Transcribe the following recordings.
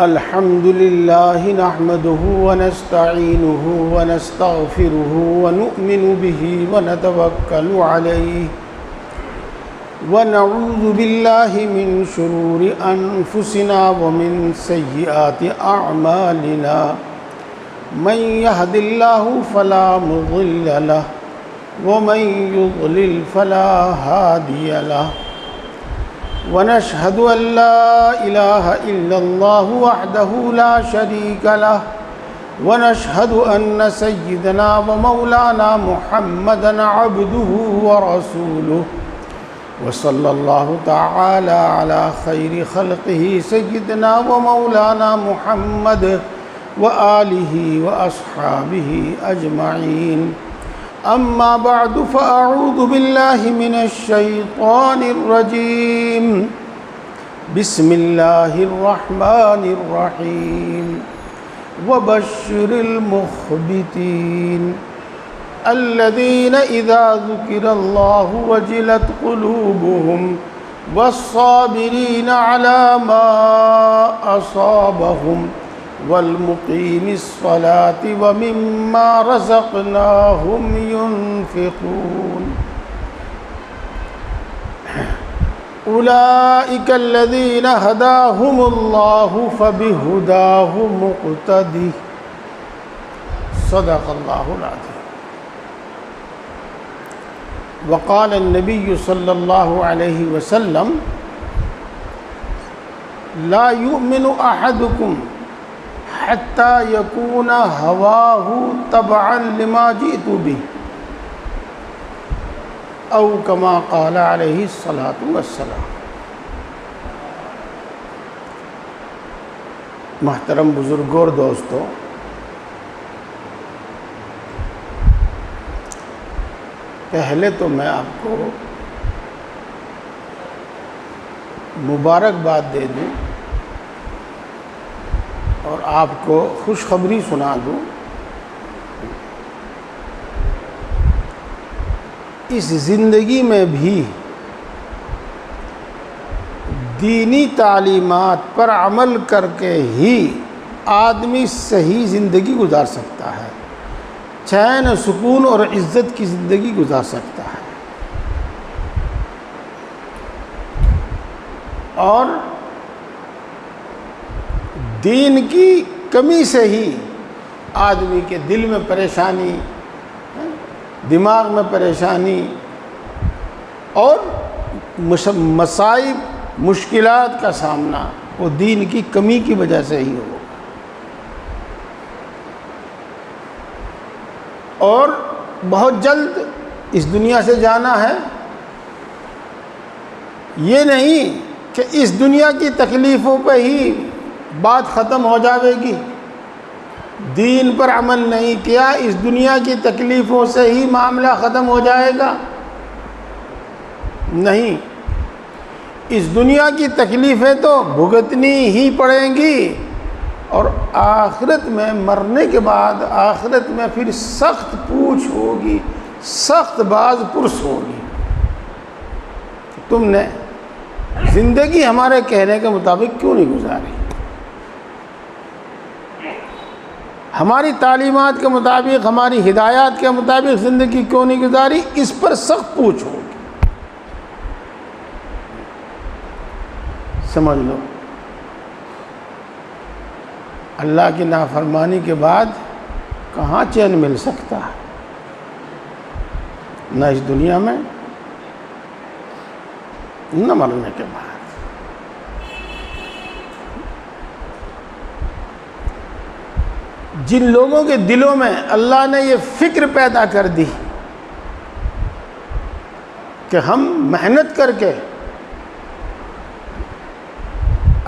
الحمد لله نحمده ونستعينه ونستغفره ونؤمن به ونتوكل عليه ونعوذ بالله من شرور أنفسنا ومن سيئات أعمالنا من يهد الله فلا مضل له ومن يضلل فلا هادي له ونشهد أن لا إله إلا الله وحده لا شريك له ونشهد أن سيدنا ومولانا محمدا عبده ورسوله وصلى الله تعالى على خير خلقه سيدنا ومولانا محمد وآله وأصحابه أجمعين أما بعد فأعوذ بالله من الشيطان الرجيم بسم الله الرحمن الرحيم وبشر المخبتين الذين إذا ذكر الله وجلت قلوبهم والصابرين على ما أصابهم والمقيم الصلاة ومما رزقناهم ينفقون أولئك الذين هداهم الله فبهداه مقتدي صدق الله العظيم. وقال النبي صلى الله عليه وسلم لا يؤمن أحدكم حتى يكون هواه تبعا لما جئت به او كما قال عليه الصلاة والسلام. محترم بزرگوں اور دوستوں، پہلے تو میں آپ کو مبارکباد دے دوں اور آپ کو خوشخبری سنا دوں. اس زندگی میں بھی دینی تعلیمات پر عمل کر کے ہی آدمی صحیح زندگی گزار سکتا ہے، چین سکون اور عزت کی زندگی گزار سکتا ہے. اور دین کی کمی سے ہی آدمی کے دل میں پریشانی، دماغ میں پریشانی اور مصائب مشکلات کا سامنا وہ دین کی کمی کی وجہ سے ہی ہو. اور بہت جلد اس دنیا سے جانا ہے. یہ نہیں کہ اس دنیا کی تکلیفوں پہ ہی بات ختم ہو جاوے گی. دین پر عمل نہیں کیا، اس دنیا کی تکلیفوں سے ہی معاملہ ختم ہو جائے گا؟ نہیں، اس دنیا کی تکلیفیں تو بھگتنی ہی پڑیں گی. اور آخرت میں مرنے کے بعد آخرت میں پھر سخت پوچھ ہوگی، سخت باز پرس ہوگی. تم نے زندگی ہمارے کہنے کے مطابق کیوں نہیں گزاری؟ ہماری تعلیمات کے مطابق، ہماری ہدایات کے مطابق زندگی کیوں نہیں گزاری؟ اس پر سخت پوچھ ہوگی. سمجھ لو، اللہ کی نافرمانی کے بعد کہاں چین مل سکتا ہے؟ نہ اس دنیا میں، نہ مرنے کے بعد. جن لوگوں کے دلوں میں اللہ نے یہ فکر پیدا کر دی کہ ہم محنت کر کے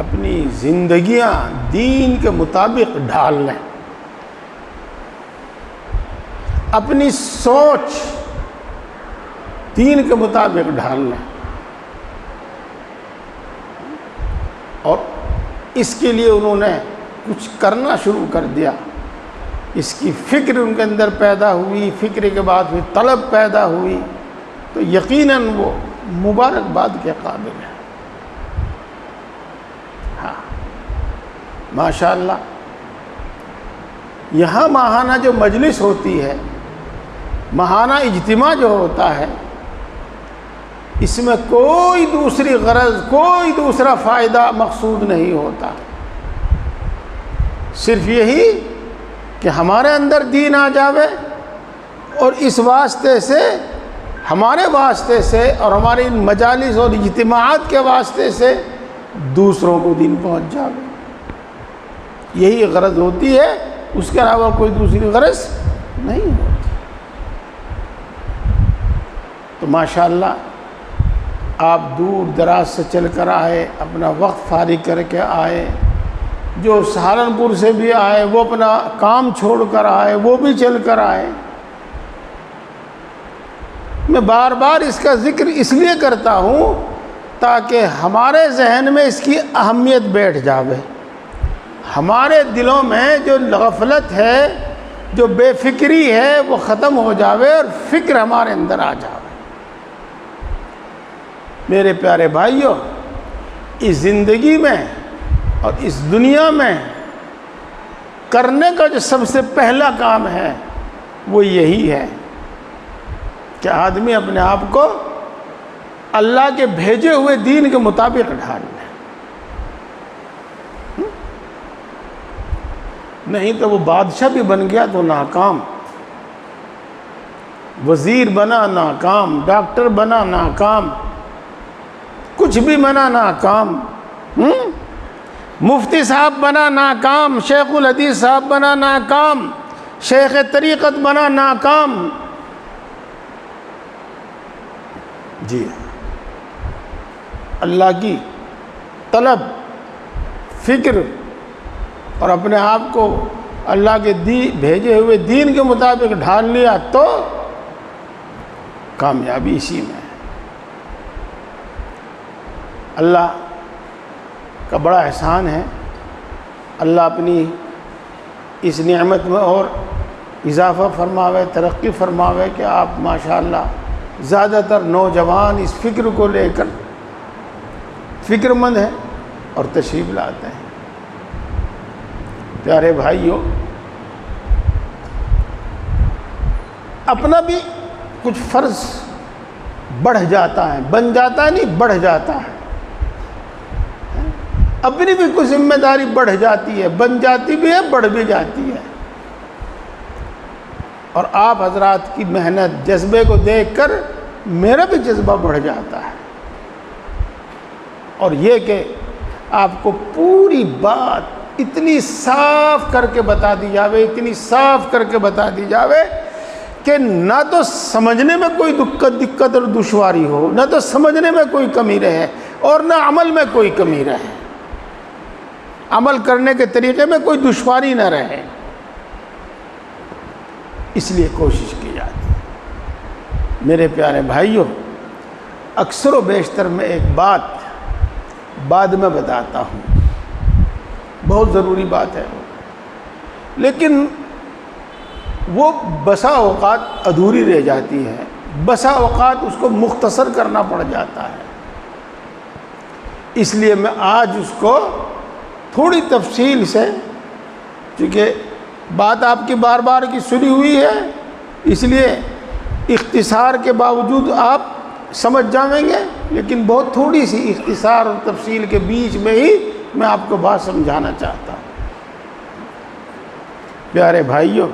اپنی زندگیاں دین کے مطابق ڈھال لیں، اپنی سوچ دین کے مطابق ڈھال لیں، اور اس کے لیے انہوں نے کچھ کرنا شروع کر دیا. اس کی فکر ان کے اندر پیدا ہوئی، فکر کے بعد پھر طلب پیدا ہوئی، تو یقیناً وہ مبارکباد کے قابل ہے. ہاں، ماشاء اللہ یہاں ماہانہ جو مجلس ہوتی ہے، ماہانہ اجتماع جو ہوتا ہے، اس میں کوئی دوسری غرض، کوئی دوسرا فائدہ مقصود نہیں ہوتا، صرف یہی کہ ہمارے اندر دین آ جاوے، اور اس واسطے سے، ہمارے واسطے سے اور ہماری ان مجالس اور اجتماعات کے واسطے سے دوسروں کو دین پہنچ جاوے، یہی غرض ہوتی ہے، اس کے علاوہ کوئی دوسری غرض نہیں ہوتی۔ تو ماشاءاللہ آپ دور دراز سے چل کر آئے، اپنا وقت فارغ کر کے آئے، جو سہارنپور سے بھی آئے وہ اپنا کام چھوڑ کر آئے، وہ بھی چل کر آئے۔ میں بار بار اس کا ذکر اس لیے کرتا ہوں تاکہ ہمارے ذہن میں اس کی اہمیت بیٹھ جاوے، ہمارے دلوں میں جو غفلت ہے، جو بے فکری ہے، وہ ختم ہو جاوے اور فکر ہمارے اندر آ جاوے۔ میرے پیارے بھائیوں، اس زندگی میں اور اس دنیا میں کرنے کا جو سب سے پہلا کام ہے وہ یہی ہے کہ آدمی اپنے آپ کو اللہ کے بھیجے ہوئے دین کے مطابق ڈھال لے، نہیں تو وہ بادشاہ بھی بن گیا تو ناکام، وزیر بنا ناکام، ڈاکٹر بنا ناکام، کچھ بھی بنا ناکام، مفتی صاحب بنا ناکام، شیخ الحدیث صاحب بنا ناکام، شیخ طریقت بنا ناکام۔ جی اللہ کی طلب، فکر اور اپنے آپ کو اللہ کے بھیجے ہوئے دین کے مطابق ڈھال لیا تو کامیابی اسی میں ہے۔ اللہ کا بڑا احسان ہے، اللہ اپنی اس نعمت میں اور اضافہ فرماوے، ترقی فرماوے کہ آپ ماشاءاللہ زیادہ تر نوجوان اس فکر کو لے کر فکر مند ہیں اور تشریف لاتے ہیں۔ پیارے بھائیوں، اپنا بھی کچھ فرض بڑھ جاتا ہے، بن جاتا ہے نہیں، بڑھ جاتا ہے، اپنی بھی کچھ ذمہ داری بڑھ جاتی ہے، بن جاتی بھی ہے، بڑھ بھی جاتی ہے، اور آپ حضرات کی محنت، جذبے کو دیکھ کر میرا بھی جذبہ بڑھ جاتا ہے، اور یہ کہ آپ کو پوری بات اتنی صاف کر کے بتا دی جاوے، اتنی صاف کر کے بتا دی جاوے کہ نہ تو سمجھنے میں کوئی دقت اور دشواری ہو، نہ تو سمجھنے میں کوئی کمی رہے اور نہ عمل میں کوئی کمی رہے، عمل کرنے کے طریقے میں کوئی دشواری نہ رہے، اس لیے کوشش کی جاتی ہے۔ میرے پیارے بھائیوں، اکثر و بیشتر میں ایک بات بعد میں بتاتا ہوں، بہت ضروری بات ہے، لیکن وہ بسا اوقات ادھوری رہ جاتی ہے، بسا اوقات اس کو مختصر کرنا پڑ جاتا ہے، اس لیے میں آج اس کو تھوڑی تفصیل سے، چونکہ بات آپ کی بار بار کی سنی ہوئی ہے، اس لیے اختصار کے باوجود آپ سمجھ جائیں گے، لیکن بہت تھوڑی سی اختصار اور تفصیل کے بیچ میں ہی میں آپ کو بات سمجھانا چاہتا ہوں۔ پیارے بھائیوں،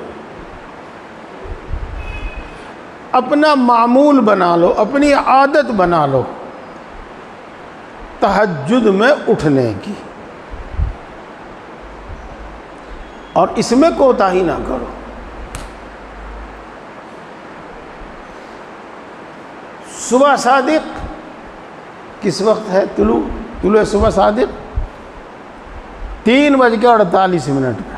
اپنا معمول بنا لو، اپنی عادت بنا لو تہجد میں اٹھنے کی، اور اس میں کوتاہی نہ کرو۔ صبح صادق کس وقت ہے؟ طلوع صبح صادق 3:48 پہ،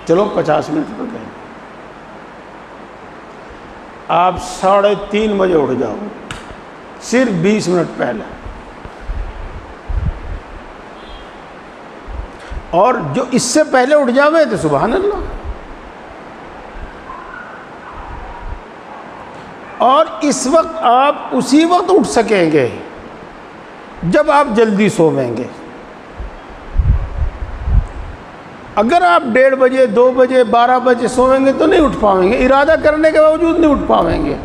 چلو 50 منٹ پہ گئے، آپ 3:30 بجے اٹھ جاؤ، صرف 20 منٹ پہلے، اور جو اس سے پہلے اٹھ جاوے تو سبحان اللہ، اور اس وقت آپ اسی وقت اٹھ سکیں گے جب آپ جلدی سوویں گے، اگر آپ 1:30 بجے 2 بجے 12 بجے سوئیں گے تو نہیں اٹھ پائیں گے، ارادہ کرنے کے باوجود نہیں اٹھ پائیں گے۔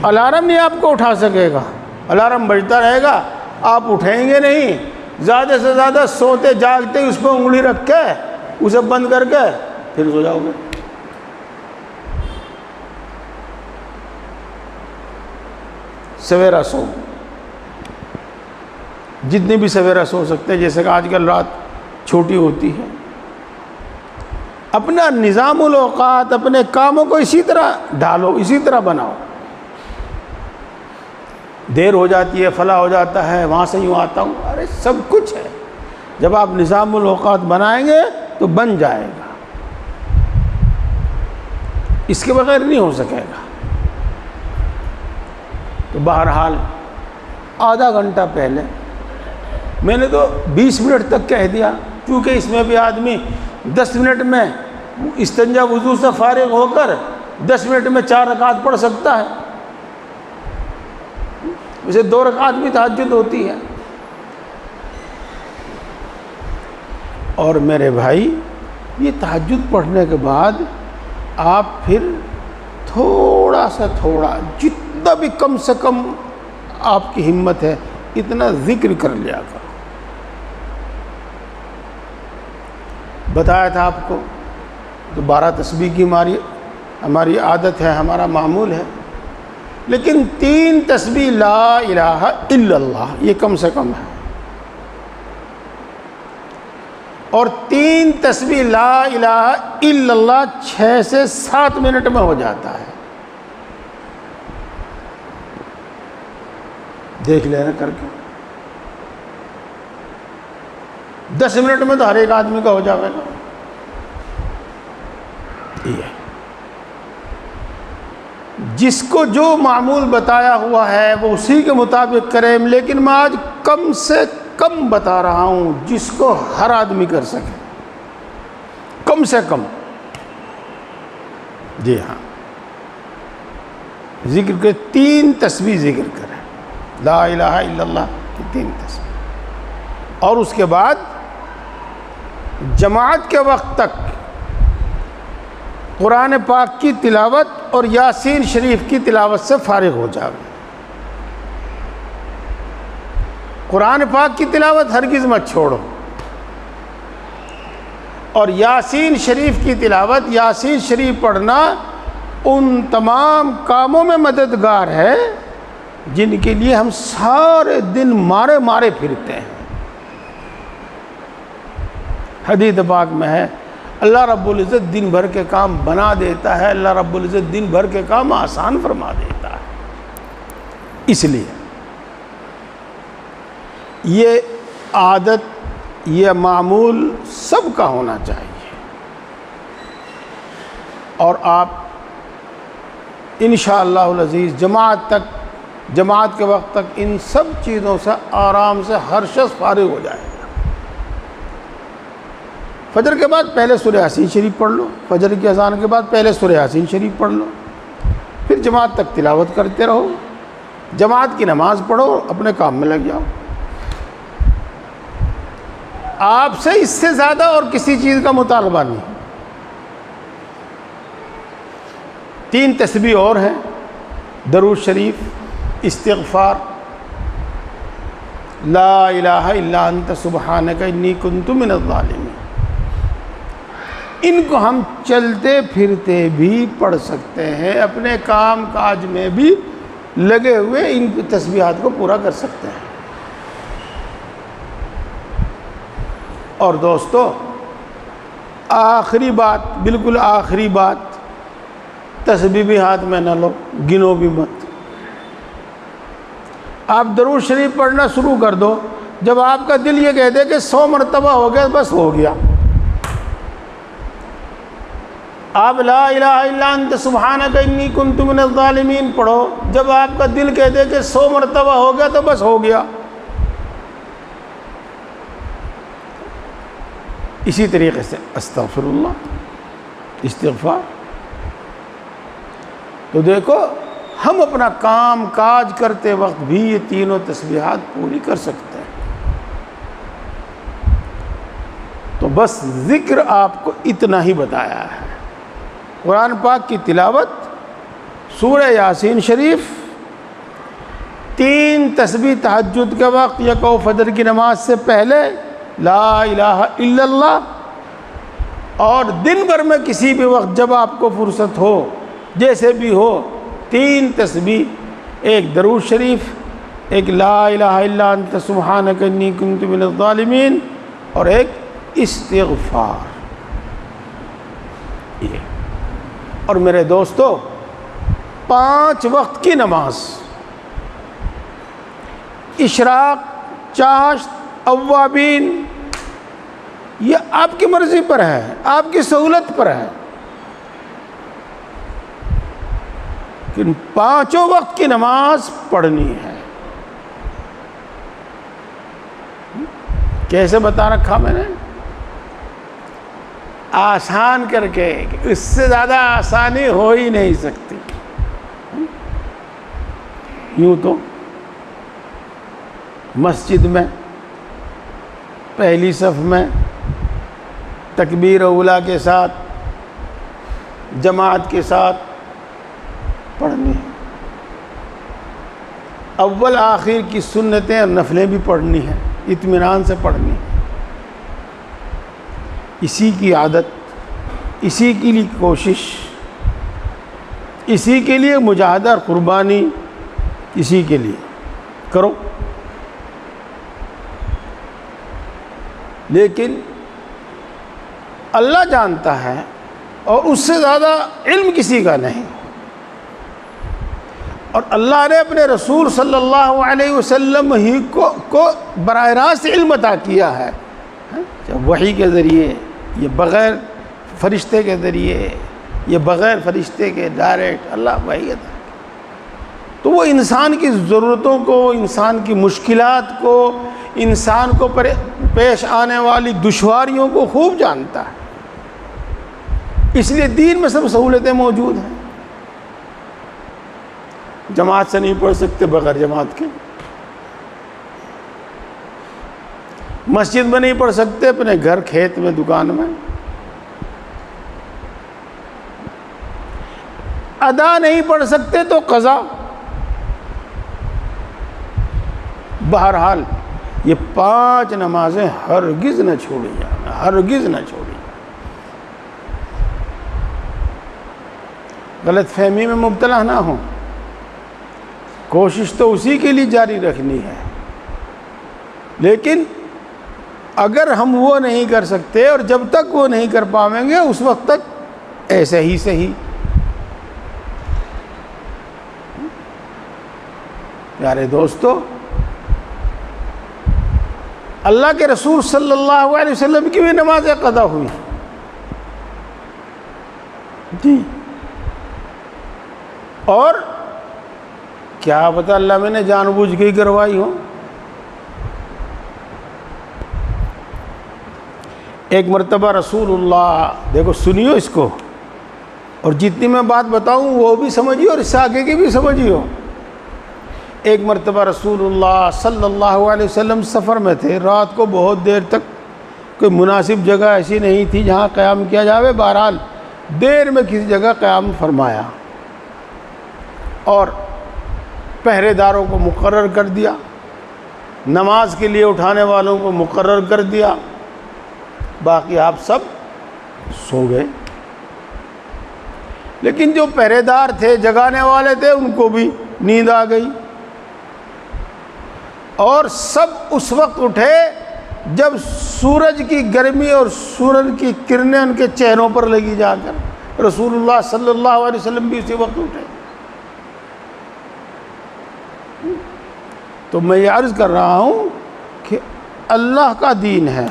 الارم نہیں آپ کو اٹھا سکے گا، الارم بجتا رہے گا، آپ اٹھیں گے نہیں، زیادہ سے زیادہ سوتے جاگتے اس پہ انگلی رکھ کے اسے بند کر کے پھر سو جاؤ گے۔ سویرا سو، جتنی بھی سویرا سو سکتے ہیں، جیسے کہ آج کل رات چھوٹی ہوتی ہے۔ اپنا نظام الاوقات، اپنے کاموں کو اسی طرح ڈالو، اسی طرح بناؤ۔ دیر ہو جاتی ہے، فلاں ہو جاتا ہے، وہاں سے یوں آتا ہوں، ارے سب کچھ ہے۔ جب آپ نظام الاوقات بنائیں گے تو بن جائے گا، اس کے بغیر نہیں ہو سکے گا۔ تو بہرحال آدھا گھنٹہ پہلے میں نے تو 20 منٹ تک کہہ دیا، کیونکہ اس میں بھی آدمی 10 منٹ میں استنجا وضو سے فارغ ہو کر 10 منٹ میں 4 رکعت پڑھ سکتا ہے، اسے 2 رکعت بھی تہجد ہوتی ہے۔ اور میرے بھائی، یہ تہجد پڑھنے کے بعد آپ پھر تھوڑا سا جتنا بھی کم سے کم آپ کی ہمت ہے اتنا ذکر کر لیا کرو۔ بتایا تھا آپ کو تو 12 تسبیح کی ہماری عادت ہے، ہمارا معمول ہے، لیکن 3 تسبیح لا الہ الا اللہ یہ کم سے کم ہے، اور 3 تسبیح لا الہ الا اللہ 6 سے 7 منٹ میں ہو جاتا ہے۔ دیکھ لینا کر کے، 10 منٹ میں تو ہر ایک آدمی کا ہو جائے گا۔ یہ جس کو جو معمول بتایا ہوا ہے وہ اسی کے مطابق کرے، لیکن میں آج کم سے کم بتا رہا ہوں جس کو ہر آدمی کر سکے، کم سے کم۔ جی ہاں، ذکر کے 3 تسبیح ذکر کریں، لا الہ الا اللہ کی 3 تسبیح، اور اس کے بعد جماعت کے وقت تک قرآن پاک کی تلاوت اور یاسین شریف کی تلاوت سے فارغ ہو جاؤ۔ قرآن پاک کی تلاوت ہرگز مت چھوڑو، اور یاسین شریف کی تلاوت، یاسین شریف پڑھنا ان تمام کاموں میں مددگار ہے جن کے لیے ہم سارے دن مارے پھرتے ہیں۔ حدیث پاک میں ہے اللہ رب العزت دن بھر کے کام بنا دیتا ہے، اللہ رب العزت دن بھر کے کام آسان فرما دیتا ہے۔ اس لیے یہ عادت، یہ معمول سب کا ہونا چاہیے، اور آپ انشاءاللہ العزیز جماعت کے وقت تک ان سب چیزوں سے آرام سے ہر شخص فارغ ہو جائے گا۔ فجر کے بعد پہلے سورہ یاسین شریف پڑھ لو، فجر کی اذان کے بعد پہلے سورہ یاسین شریف پڑھ لو، پھر جماعت تک تلاوت کرتے رہو، جماعت کی نماز پڑھو، اپنے کام میں لگ جاؤ۔ آپ سے اس سے زیادہ اور کسی چیز کا مطالبہ نہیں۔ 3 تسبیح اور ہیں، درود شریف، استغفار، لا الہ الا انت سبحانک انی کنت من الظالمین۔ ان کو ہم چلتے پھرتے بھی پڑھ سکتے ہیں، اپنے کام کاج میں بھی لگے ہوئے ان تسبیحات کو پورا کر سکتے ہیں۔ اور دوستو، آخری بات، بالکل آخری بات، تسبیح بھی ہاتھ میں نہ لو، گنو بھی مت۔ آپ درود شریف پڑھنا شروع کر دو، جب آپ کا دل یہ کہہ دے کہ 100 مرتبہ ہو گیا، بس ہو گیا۔ آپ لا الہ الا انت سبحانک انی کنت من الظالمین پڑھو، جب آپ کا دل کہہ دے کہ 100 مرتبہ ہو گیا تو بس ہو گیا۔ اسی طریقے سے استغفر اللہ، استغفار۔ تو دیکھو، ہم اپنا کام کاج کرتے وقت بھی یہ تینوں تسبیحات پوری کر سکتے ہیں۔ تو بس ذکر آپ کو اتنا ہی بتایا ہے۔ قرآن پاک کی تلاوت، سورہ یاسین شریف، 3 تسبیح تہجد کے وقت یا کو فجر کی نماز سے پہلے لا الہ الا اللہ، اور دن بھر میں کسی بھی وقت جب آپ کو فرصت ہو، جیسے بھی ہو، 3 تسبیح، ایک درود شریف، ایک لا الہ الا انت سبحانک انی کنت من الظالمین، اور ایک استغفار۔ یہ اور میرے دوستو، 5 وقت کی نماز، اشراق، چاشت، اوابین، یہ آپ کی مرضی پر ہے، آپ کی سہولت پر ہے، لیکن 5 وقت کی نماز پڑھنی ہے۔ کیسے بتا رکھا میں نے؟ آسان کر کے، اس سے زیادہ آسانی ہو ہی نہیں سکتی۔ یوں تو مسجد میں پہلی صف میں تکبیر اولیٰ کے ساتھ، جماعت کے ساتھ پڑھنی، اول آخر کی سنتیں اور نفلیں بھی پڑھنی ہیں، اطمینان سے پڑھنی ہے۔ اسی کی عادت، اسی کے لیے کوشش، اسی کے لیے مجاہدہ اور قربانی، اسی کے لیے کرو۔ لیکن اللہ جانتا ہے، اور اس سے زیادہ علم کسی کا نہیں، اور اللہ نے اپنے رسول صلی اللہ علیہ وسلم ہی کو براہ راست علم عطا کیا ہے، وحی کے ذریعے، یہ بغیر فرشتے کے ذریعے، یہ بغیر فرشتے کے ڈائریکٹ اللہ وحی عطا۔ تو وہ انسان کی ضرورتوں کو، انسان کی مشکلات کو، انسان کو پیش آنے والی دشواریوں کو خوب جانتا ہے، اس لیے دین میں سب سہولتیں موجود ہیں۔ جماعت سے نہیں پڑھ سکتے، بغیر جماعت کے، مسجد میں نہیں پڑھ سکتے، اپنے گھر، کھیت میں، دکان میں، ادا نہیں پڑھ سکتے تو قضا۔ بہرحال یہ 5 نمازیں ہرگز نہ چھوڑی جائیں، ہرگز نہ چھوڑی جائیں۔ غلط فہمی میں مبتلا نہ ہوں، کوشش تو اسی کے لیے جاری رکھنی ہے، لیکن اگر ہم وہ نہیں کر سکتے، اور جب تک وہ نہیں کر پائیں گے اس وقت تک ایسے ہی صحیح۔ پیارے دوستو، اللہ کے رسول صلی اللہ علیہ وسلم کی بھی نمازیں قضا ہوئی جی، اور کیا پتہ اللہ میں نے جان بوجھ کے ہی کروائی ہو۔ ایک مرتبہ رسول اللہ، دیکھو سنیو اس کو، اور جتنی میں بات بتاؤں وہ بھی سمجھیو اور اس سے آگے کی بھی سمجھیو۔ ایک مرتبہ رسول اللہ صلی اللہ علیہ وسلم سفر میں تھے، رات کو بہت دیر تک، کوئی مناسب جگہ ایسی نہیں تھی جہاں قیام کیا جاوے، بہرحال دیر میں کسی جگہ قیام فرمایا، اور پہرے داروں کو مقرر کر دیا، نماز کے لیے اٹھانے والوں کو مقرر کر دیا، باقی آپ سب سو گئے۔ لیکن جو پہرے دار تھے، جگانے والے تھے، ان کو بھی نیند آ گئی، اور سب اس وقت اٹھے جب سورج کی گرمی اور سورج کی کرنیں ان کے چہروں پر لگی جا کر۔ رسول اللہ صلی اللہ علیہ وسلم بھی اسی وقت اٹھے۔ تو میں یہ عرض کر رہا ہوں کہ اللہ کا دین ہے،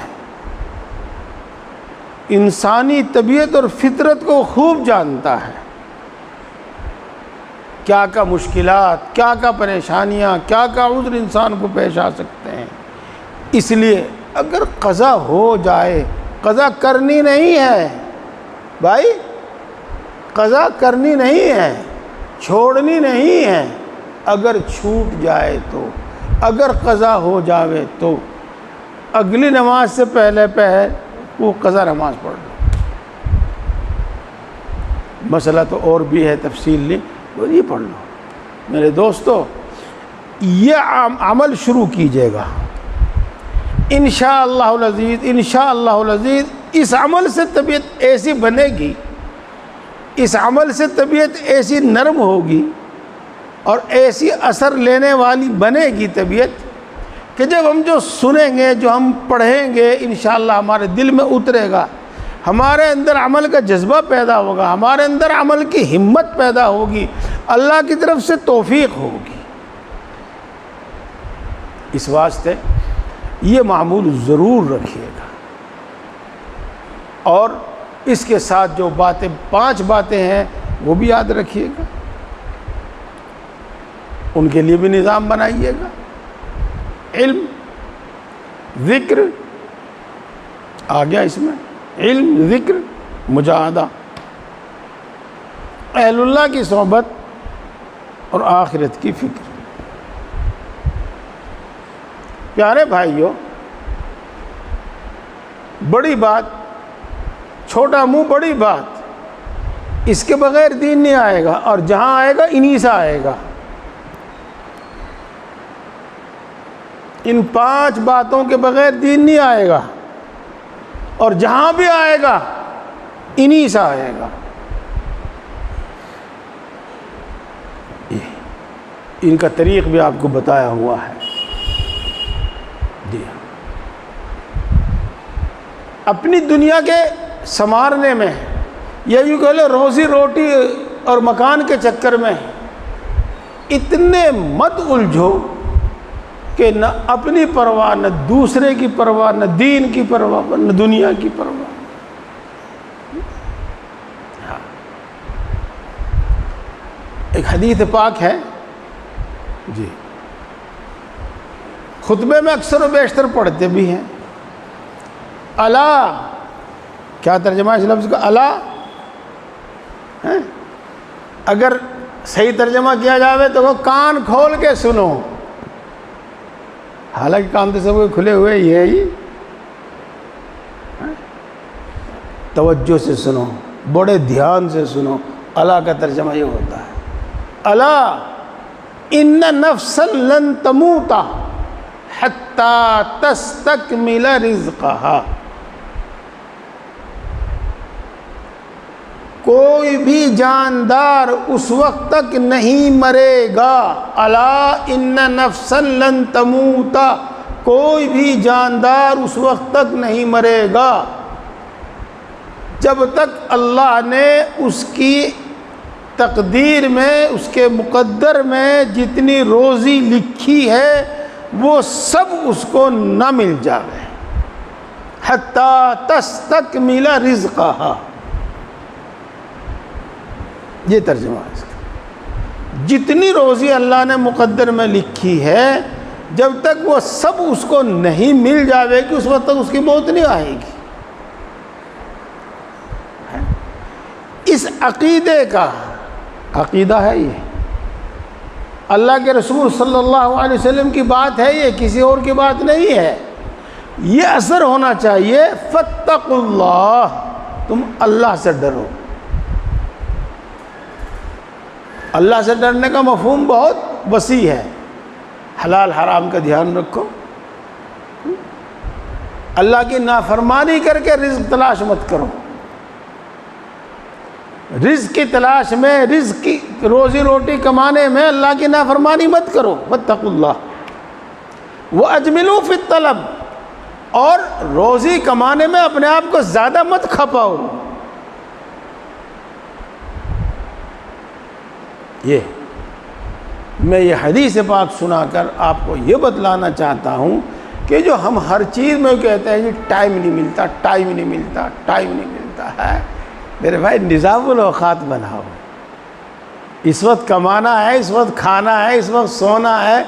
انسانی طبیعت اور فطرت کو خوب جانتا ہے، کیا کا مشکلات، کیا کا پریشانیاں، کیا کا عذر انسان کو پیش آ سکتے ہیں۔ اس لیے اگر قضا ہو جائے، قضا کرنی نہیں ہے بھائی، قضا کرنی نہیں ہے، چھوڑنی نہیں ہے۔ اگر چھوٹ جائے تو، اگر قضا ہو جاوے تو اگلی نماز سے پہلے وہ قضا نماز پڑھ لو۔ مسئلہ تو اور بھی ہے، تفصیل نہیں، وہ یہ پڑھ لو۔ میرے دوستو، یہ عمل شروع کیجیے گا انشاءاللہ العزیز، انشاءاللہ العزیز۔ اس عمل سے طبیعت ایسی بنے گی، اس عمل سے طبیعت ایسی نرم ہوگی اور ایسی اثر لینے والی بنے گی طبیعت کہ جب ہم جو سنیں گے، جو ہم پڑھیں گے، انشاءاللہ ہمارے دل میں اترے گا، ہمارے اندر عمل کا جذبہ پیدا ہوگا، ہمارے اندر عمل کی ہمت پیدا ہوگی، اللہ کی طرف سے توفیق ہوگی۔ اس واسطے یہ معمول ضرور رکھیے گا، اور اس کے ساتھ جو باتیں 5 باتیں ہیں وہ بھی یاد رکھیے گا، ان کے لیے بھی نظام بنائیے گا۔ علم، ذکر آ گیا اس میں، علم، ذکر، مجاہدہ، اہل اللہ کی صحبت اور آخرت کی فکر۔ پیارے بھائیوں، بڑی بات، چھوٹا منہ بڑی بات، اس کے بغیر دین نہیں آئے گا، اور جہاں آئے گا انہی سے آئے گا۔ ان 5 باتوں کے بغیر دین نہیں آئے گا، اور جہاں بھی آئے گا انہی سے آئے گا۔ ان کا طریق بھی آپ کو بتایا ہوا ہے۔ اپنی دنیا کے سنوارنے میں، یا یوں کہہ لو روزی روٹی اور مکان کے چکر میں اتنے مت الجھو کہ نہ اپنی پرواہ، نہ دوسرے کی پرواہ، نہ دین کی پرواہ، نہ دنیا کی پرواہ۔ ایک حدیث پاک ہے جی، خطبے میں اکثر و بیشتر پڑھتے بھی ہیں، الا، کیا ترجمہ ہے اس لفظ کا؟ الا، اگر صحیح ترجمہ کیا جاوے تو وہ کان کھول کے سنو، حالانکہ کان تو سب کے کھلے ہوئے ہی ہے، توجہ سے سنو، بڑے دھیان سے سنو۔ الا کا ترجمہ یہ ہوتا ہے، الا ان نفسا لن تموت حتی تستکمل رزقها۔ کوئی بھی جاندار اس وقت تک نہیں مرے گا، الا ان نفسا لن تموت، کوئی بھی جاندار اس وقت تک نہیں مرے گا جب تک اللہ نے اس کی تقدیر میں، اس کے مقدر میں جتنی روزی لکھی ہے وہ سب اس کو نہ مل جائے، حتی تستکمل رزقها۔ یہ ترجمہ ہے اس کا، جتنی روزی اللہ نے مقدر میں لکھی ہے جب تک وہ سب اس کو نہیں مل جاوے گی، اس وقت تک اس کی موت نہیں آئے گی۔ اس عقیدے کا عقیدہ ہے، یہ اللہ کے رسول صلی اللہ علیہ وسلم کی بات ہے، یہ کسی اور کی بات نہیں ہے۔ یہ اثر ہونا چاہیے، فاتقوا اللہ، تم اللہ سے ڈرو۔ اللہ سے ڈرنے کا مفہوم بہت وسیع ہے، حلال حرام کا دھیان رکھو، اللہ کی نافرمانی کر کے رزق تلاش مت کرو، رزق کی تلاش میں، رزق کی روزی روٹی کمانے میں اللہ کی نافرمانی مت کرو۔ واتقوا اللہ واجملوا فی الطلب، اور روزی کمانے میں اپنے آپ کو زیادہ مت کھپاؤ۔ یہ میں یہ حدیث پاک سنا کر آپ کو یہ بتلانا چاہتا ہوں کہ جو ہم ہر چیز میں کہتے ہیں کہ ٹائم نہیں ملتا، ٹائم نہیں ملتا، ٹائم نہیں ملتا ہے، میرے بھائی نظام الاوقات بناؤ۔ اس وقت کمانا ہے، اس وقت کھانا ہے، اس وقت سونا ہے،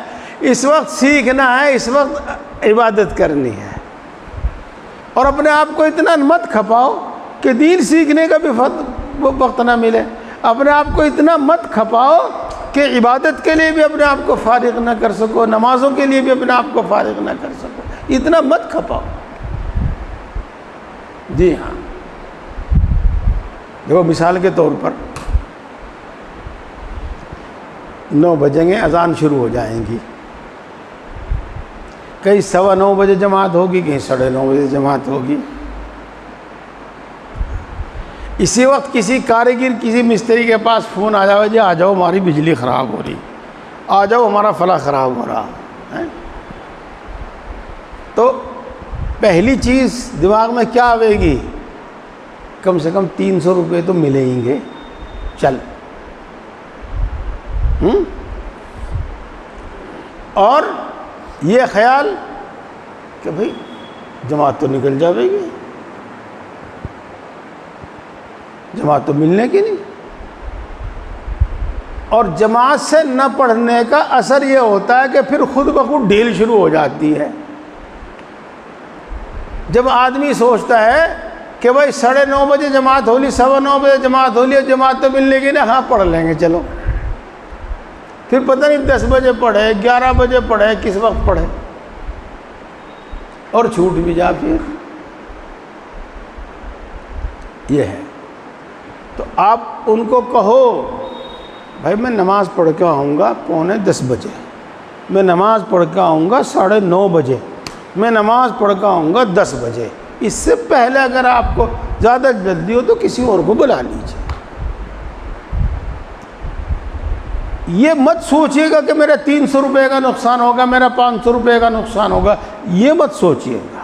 اس وقت سیکھنا ہے، اس وقت عبادت کرنی ہے، اور اپنے آپ کو اتنا مت کھپاؤ کہ دین سیکھنے کا بھی وقت نہ ملے، اپنے آپ کو اتنا مت کھپاؤ کہ عبادت کے لیے بھی اپنے آپ کو فارغ نہ کر سکو، نمازوں کے لیے بھی اپنے آپ کو فارغ نہ کر سکو، اتنا مت کھپاؤ۔ جی ہاں، دیکھو مثال کے طور پر 9 بجیں گے، اذان شروع ہو جائیں گی، کہیں 9:15 بجے جماعت ہوگی، کہیں 9:30 بجے جماعت ہوگی۔ اسی وقت کسی کاریگر، کسی مستری کے پاس فون آ جاؤ، جی آ جاؤ ہماری بجلی خراب ہو رہی، آ جاؤ ہمارا فلاں خراب ہو رہا ہے، تو پہلی چیز دماغ میں کیا آئے گی؟ کم سے کم 300 روپے تو ملیں گے، چل۔ اور یہ خیال کہ بھئی جماعت تو نکل جاوے گی، جماعت تو ملنے کی نہیں۔ اور جماعت سے نہ پڑھنے کا اثر یہ ہوتا ہے کہ پھر خود بخود ڈھیل شروع ہو جاتی ہے۔ جب آدمی سوچتا ہے کہ بھائی 9:30 بجے جماعت ہو لی، 9:15 بجے جماعت ہو لی، جماعت تو ملنے کی نا، ہاں پڑھ لیں گے چلو، پھر پتہ نہیں 10 بجے پڑھے، 11 بجے پڑھے، کس وقت پڑھے، اور چھوٹ بھی جا پھر۔ یہ ہے، تو آپ ان کو کہو بھائی میں نماز پڑھ کے آؤں گا 9:45 بجے، میں نماز پڑھ کے آؤں گا 9:30 بجے، میں نماز پڑھ کے آؤں گا 10 بجے۔ اس سے پہلے اگر آپ کو زیادہ جلدی ہو تو کسی اور کو بلا لیجیے۔ یہ مت سوچئے گا کہ میرا 300 روپے کا نقصان ہوگا، میرا 500 روپے کا نقصان ہوگا، یہ مت سوچئے گا۔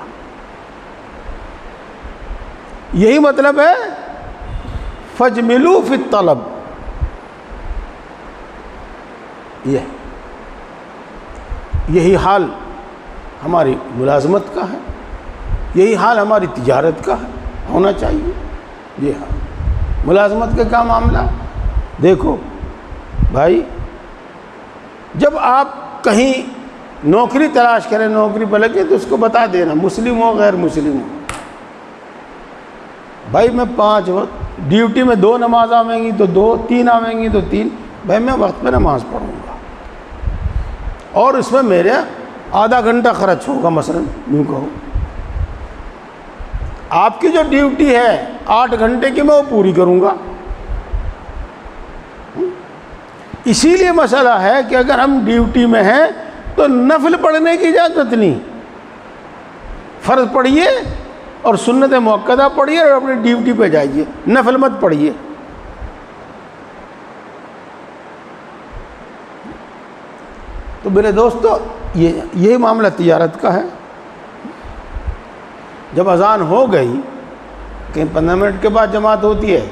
یہی مطلب ہے فَاجْمِلُوا فِي الطَّلَبِ، یہی حال ہماری ملازمت کا ہے، یہی حال ہماری تجارت کا ہے، ہونا چاہیے۔ جی ہاں، ملازمت کا کیا معاملہ؟ دیکھو بھائی، جب آپ کہیں نوکری تلاش کریں، نوکری پہ لگے تو اس کو بتا دینا، مسلم ہو غیر مسلم ہو، بھائی میں 5 وقت ڈیوٹی میں 2 نماز آویں گی تو 2، 3 آویں گی تو 3، بھائی میں وقت پہ نماز پڑھوں گا، اور اس میں میرے آدھا گھنٹہ خرچ ہوگا، مثلا یوں کہو۔ آپ کی جو ڈیوٹی ہے 8 گھنٹے کی، میں وہ پوری کروں گا۔ اسی لیے مسئلہ ہے کہ اگر ہم ڈیوٹی میں ہیں تو نفل پڑھنے کی اجازت نہیں، فرض پڑھیے اور سنت مؤکدہ پڑھیے اور اپنی ڈیوٹی پہ جائیے، نفل مت پڑھیے۔ تو میرے دوستو، یہی معاملہ تجارت کا ہے۔ جب اذان ہو گئی، کہیں 15 منٹ کے بعد جماعت ہوتی ہے،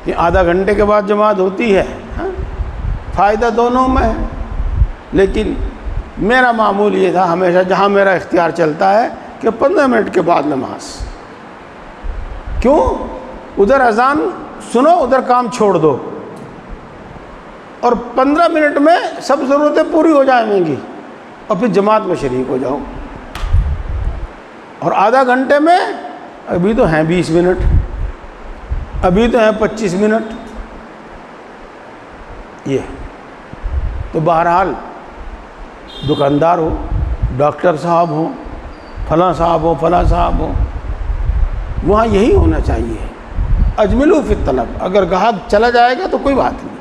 کہ آدھا گھنٹے کے بعد جماعت ہوتی ہے، فائدہ دونوں میں ہے، لیکن میرا معمول یہ تھا ہمیشہ، جہاں میرا اختیار چلتا ہے، کہ 15 منٹ کے بعد نماز۔ کیوں؟ ادھر اذان سنو، ادھر کام چھوڑ دو، اور 15 منٹ میں سب ضرورتیں پوری ہو جائیں گی، اور پھر جماعت میں شریک ہو جاؤ۔ اور آدھا گھنٹے میں ابھی تو ہیں 20 منٹ، ابھی تو ہیں 25 منٹ، یہ تو بہرحال دکاندار ہو، ڈاکٹر صاحب ہو، فلاں صاحب ہو، فلاں صاحب ہو، وہاں یہی ہونا چاہیے، اجملوا فی الطلب۔ اگر گاہک چلا جائے گا تو کوئی بات نہیں،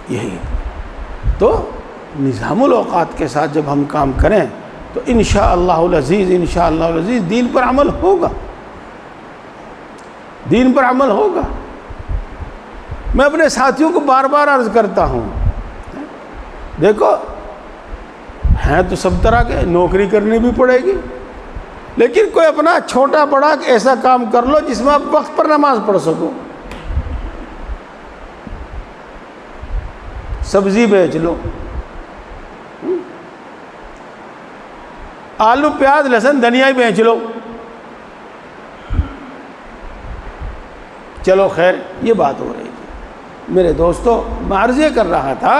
یہی تو نظام الاوقات کے ساتھ جب ہم کام کریں تو انشاءاللہ العزیز، انشاءاللہ العزیز دین پر عمل ہوگا، دین پر عمل ہوگا۔ میں اپنے ساتھیوں کو بار بار عرض کرتا ہوں، دیکھو ہیں تو سب طرح کے، نوکری کرنی بھی پڑے گی، لیکن کوئی اپنا چھوٹا بڑا ایسا کام کر لو جس میں آپ وقت پر نماز پڑھ سکو۔ سبزی بیچ لو، آلو پیاز لہسن دھنیا ہی بیچ لو، چلو خیر، یہ بات ہو رہی تھی۔ میرے دوستو، میں عرض یہ کر رہا تھا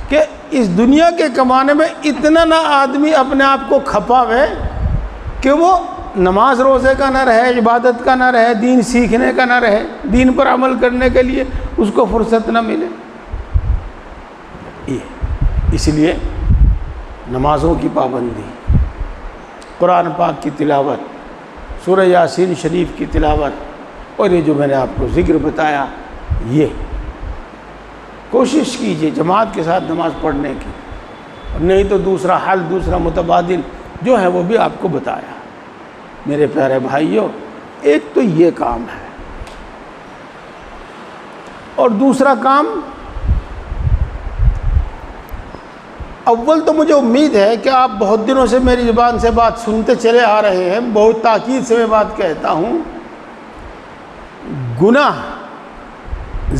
کہ اس دنیا کے کمانے میں اتنا نہ آدمی اپنے آپ کو کھپاوے کہ وہ نماز روزے کا نہ رہے، عبادت کا نہ رہے، دین سیکھنے کا نہ رہے، دین پر عمل کرنے کے لیے اس کو فرصت نہ ملے۔ اس لیے نمازوں کی پابندی، قرآن پاک کی تلاوت، سورہ یاسین شریف کی تلاوت، اور یہ جو میں نے آپ کو ذکر بتایا، یہ کوشش کیجئے جماعت کے ساتھ نماز پڑھنے کی، اور نہیں تو دوسرا حل، دوسرا متبادل جو ہے وہ بھی آپ کو بتایا۔ میرے پیارے بھائیوں، ایک تو یہ کام ہے، اور دوسرا کام، اول تو مجھے امید ہے کہ آپ بہت دنوں سے میری زبان سے بات سنتے چلے آ رہے ہیں، بہت تاکید سے میں بات کہتا ہوں، گناہ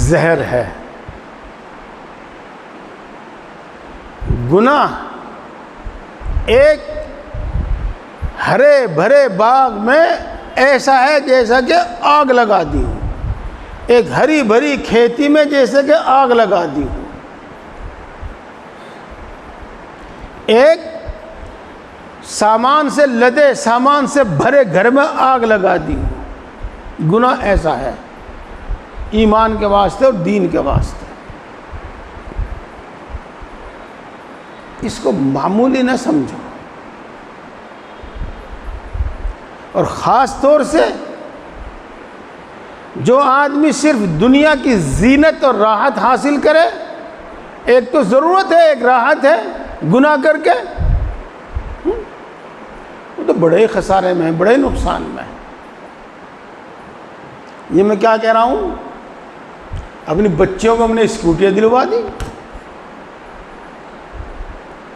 زہر ہے۔ گناہ ایک ہرے بھرے باغ میں ایسا ہے جیسا کہ آگ لگا دی ہو، ایک ہری بھری کھیتی میں جیسے کہ آگ لگا دی ہو، ایک سامان سے لدے، سامان سے بھرے گھر میں آگ لگا دی ہو۔ گناہ ایسا ہے، ایمان کے واسطے اور دین کے واسطے۔ اس کو معمولی نہ سمجھو، اور خاص طور سے جو آدمی صرف دنیا کی زینت اور راحت حاصل کرے، ایک تو ضرورت ہے، ایک راحت ہے، گناہ کر کے وہ تو بڑے ہی خسارے میں ہے، بڑے نقصان میں ہے۔ یہ میں کیا کہہ رہا ہوں، اپنی بچیوں کو ہم نے اسکوٹیاں دلوا دی،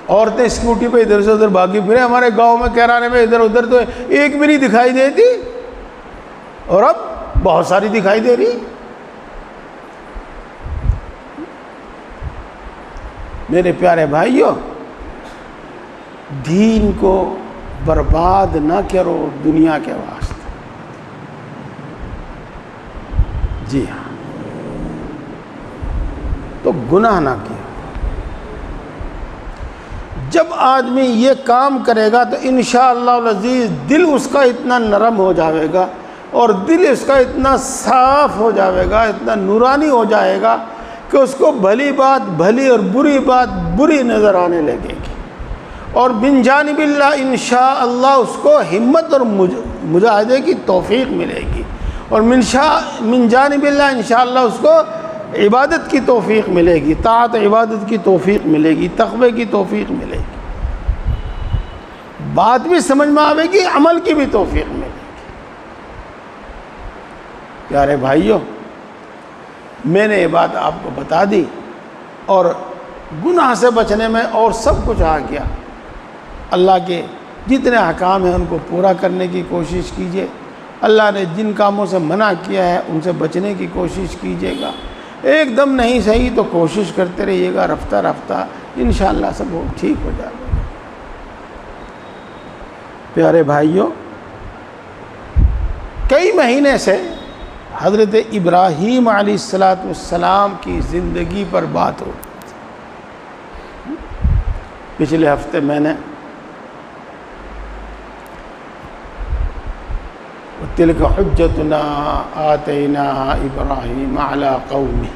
عورتیں اسکوٹی پہ ادھر سے ادھر بھاگی پھرے، ہمارے گاؤں میں کہرانے میں ادھر ادھر تو ایک بھی نہیں دکھائی دیتی، اور اب بہت ساری دکھائی دے رہی۔ میرے پیارے بھائیوں، دین کو برباد نہ کرو دنیا کے واسطے۔ جی ہاں، تو گناہ نہ کیا۔ جب آدمی یہ کام کرے گا تو انشاءاللہ العزیز دل اس کا اتنا نرم ہو جائے گا، اور دل اس کا اتنا صاف ہو جائے گا، اتنا نورانی ہو جائے گا کہ اس کو بھلی بات بھلی اور بری بات بری نظر آنے لگے گی، اور من جانب اللہ انشاءاللہ اس کو ہمت اور مجاہدے کی توفیق ملے گی، اور من جانب اللہ انشاءاللہ اس کو عبادت کی توفیق ملے گی، طاعت عبادت کی توفیق ملے گی، تقوی کی توفیق ملے گی، بات بھی سمجھ میں آئے گی، عمل کی بھی توفیق ملے گی۔ پیارے بھائیوں، میں نے یہ بات آپ کو بتا دی، اور گناہ سے بچنے میں اور سب کچھ آ گیا۔ اللہ کے جتنے احکام ہیں ان کو پورا کرنے کی کوشش کیجیے، اللہ نے جن کاموں سے منع کیا ہے ان سے بچنے کی کوشش کیجیے گا۔ ایک دم نہیں صحیح تو کوشش کرتے رہیے گا، رفتہ رفتہ انشاءاللہ سب ٹھیک ہو جائے گا۔ پیارے بھائیوں، کئی مہینے سے حضرت ابراہیم علیہ السلام کی زندگی پر بات ہو۔ پچھلے ہفتے میں نے تلک حجتنا آتیناہا ابراہیم علی قومہ،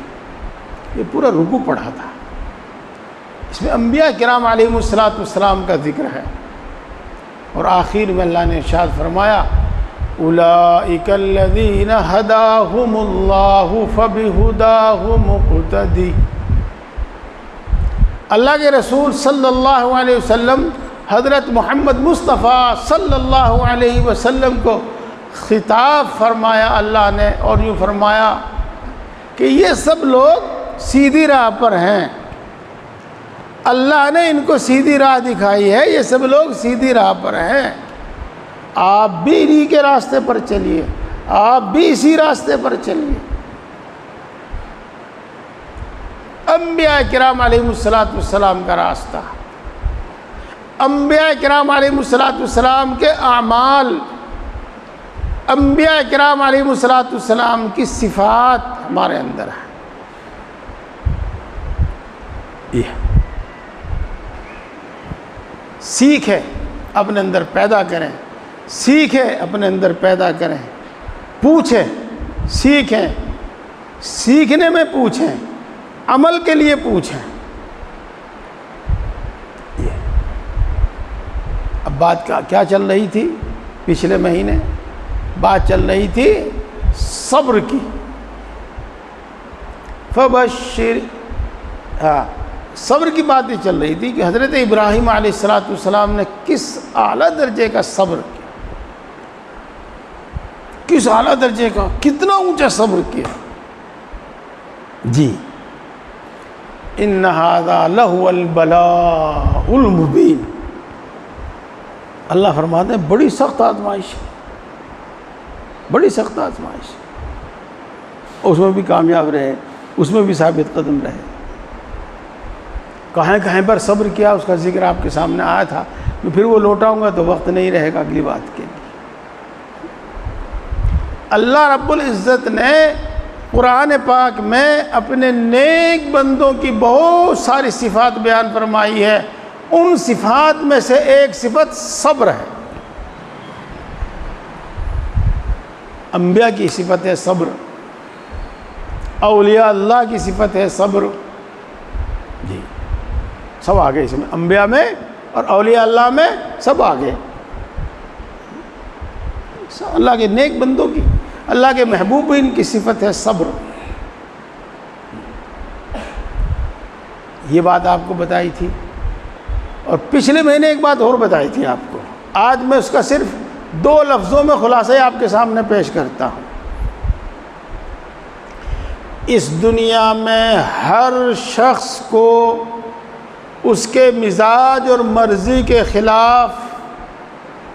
یہ پورا رکوع پڑھا تھا۔ اس میں انبیاء کرام علیہم السلام کا ذکر ہے، اور آخر میں اللہ نے ارشاد فرمایا اولئک الذین ھداھم اللہ فبھداہ مقتدی۔ اللہ کے رسول صلی اللہ علیہ وسلم حضرت محمد مصطفیٰ صلی اللہ علیہ وسلم کو خطاب فرمایا اللہ نے، اور یوں فرمایا کہ یہ سب لوگ سیدھی راہ پر ہیں، اللہ نے ان کو سیدھی راہ دکھائی ہے، یہ سب لوگ سیدھی راہ پر ہیں، آپ بھی انہی کے راستے پر چلیے، آپ بھی اسی راستے پر چلیے۔ انبیاء کرام علیہم السلام کا راستہ، انبیاء کرام علیہم السلام کے اعمال، انبیاء کرام علیہم السلام کی صفات ہمارے اندر ہیں۔ یہ سیکھیں، اپنے اندر پیدا کریں، سیکھیں اپنے اندر پیدا کریں، پوچھیں، سیکھیں، سیکھنے میں پوچھیں، عمل کے لیے پوچھیں۔ اب بات کیا چل رہی تھی پچھلے مہینے؟ بات چل رہی تھی صبر کی. فبشر، صبر کی باتیں چل رہی تھی کہ حضرت ابراہیم علیہ السلام نے کس اعلیٰ درجے کا صبر کیا، کس اعلیٰ درجے کا، کتنا اونچا صبر کیا. جی ان ھذا لہو البلاء المبین. اللہ فرماتے ہیں بڑی سخت آزمائش، بڑی سخت آزمائش، اس میں بھی کامیاب رہے، اس میں بھی ثابت قدم رہے. کہیں کہیں پر صبر کیا، اس کا ذکر آپ کے سامنے آیا تھا. میں پھر وہ لوٹاؤں گا تو وقت نہیں رہے گا اگلی بات کے لیے. اللہ رب العزت نے قرآن پاک میں اپنے نیک بندوں کی بہت ساری صفات بیان فرمائی ہے. ان صفات میں سے ایک صفت صبر ہے. انبیاء کی صفت ہے صبر، اولیاء اللہ کی صفت ہے صبر. جی سب آگے اس میں، انبیاء میں اور اولیاء اللہ میں سب آگے. اللہ کے نیک بندوں کی، اللہ کے محبوبین کی صفت ہے صبر. یہ بات آپ کو بتائی تھی، اور پچھلے مہینے ایک بات اور بتائی تھی آپ کو. آج میں اس کا صرف 2 لفظوں میں خلاصہ آپ کے سامنے پیش کرتا ہوں. اس دنیا میں ہر شخص کو اس کے مزاج اور مرضی کے خلاف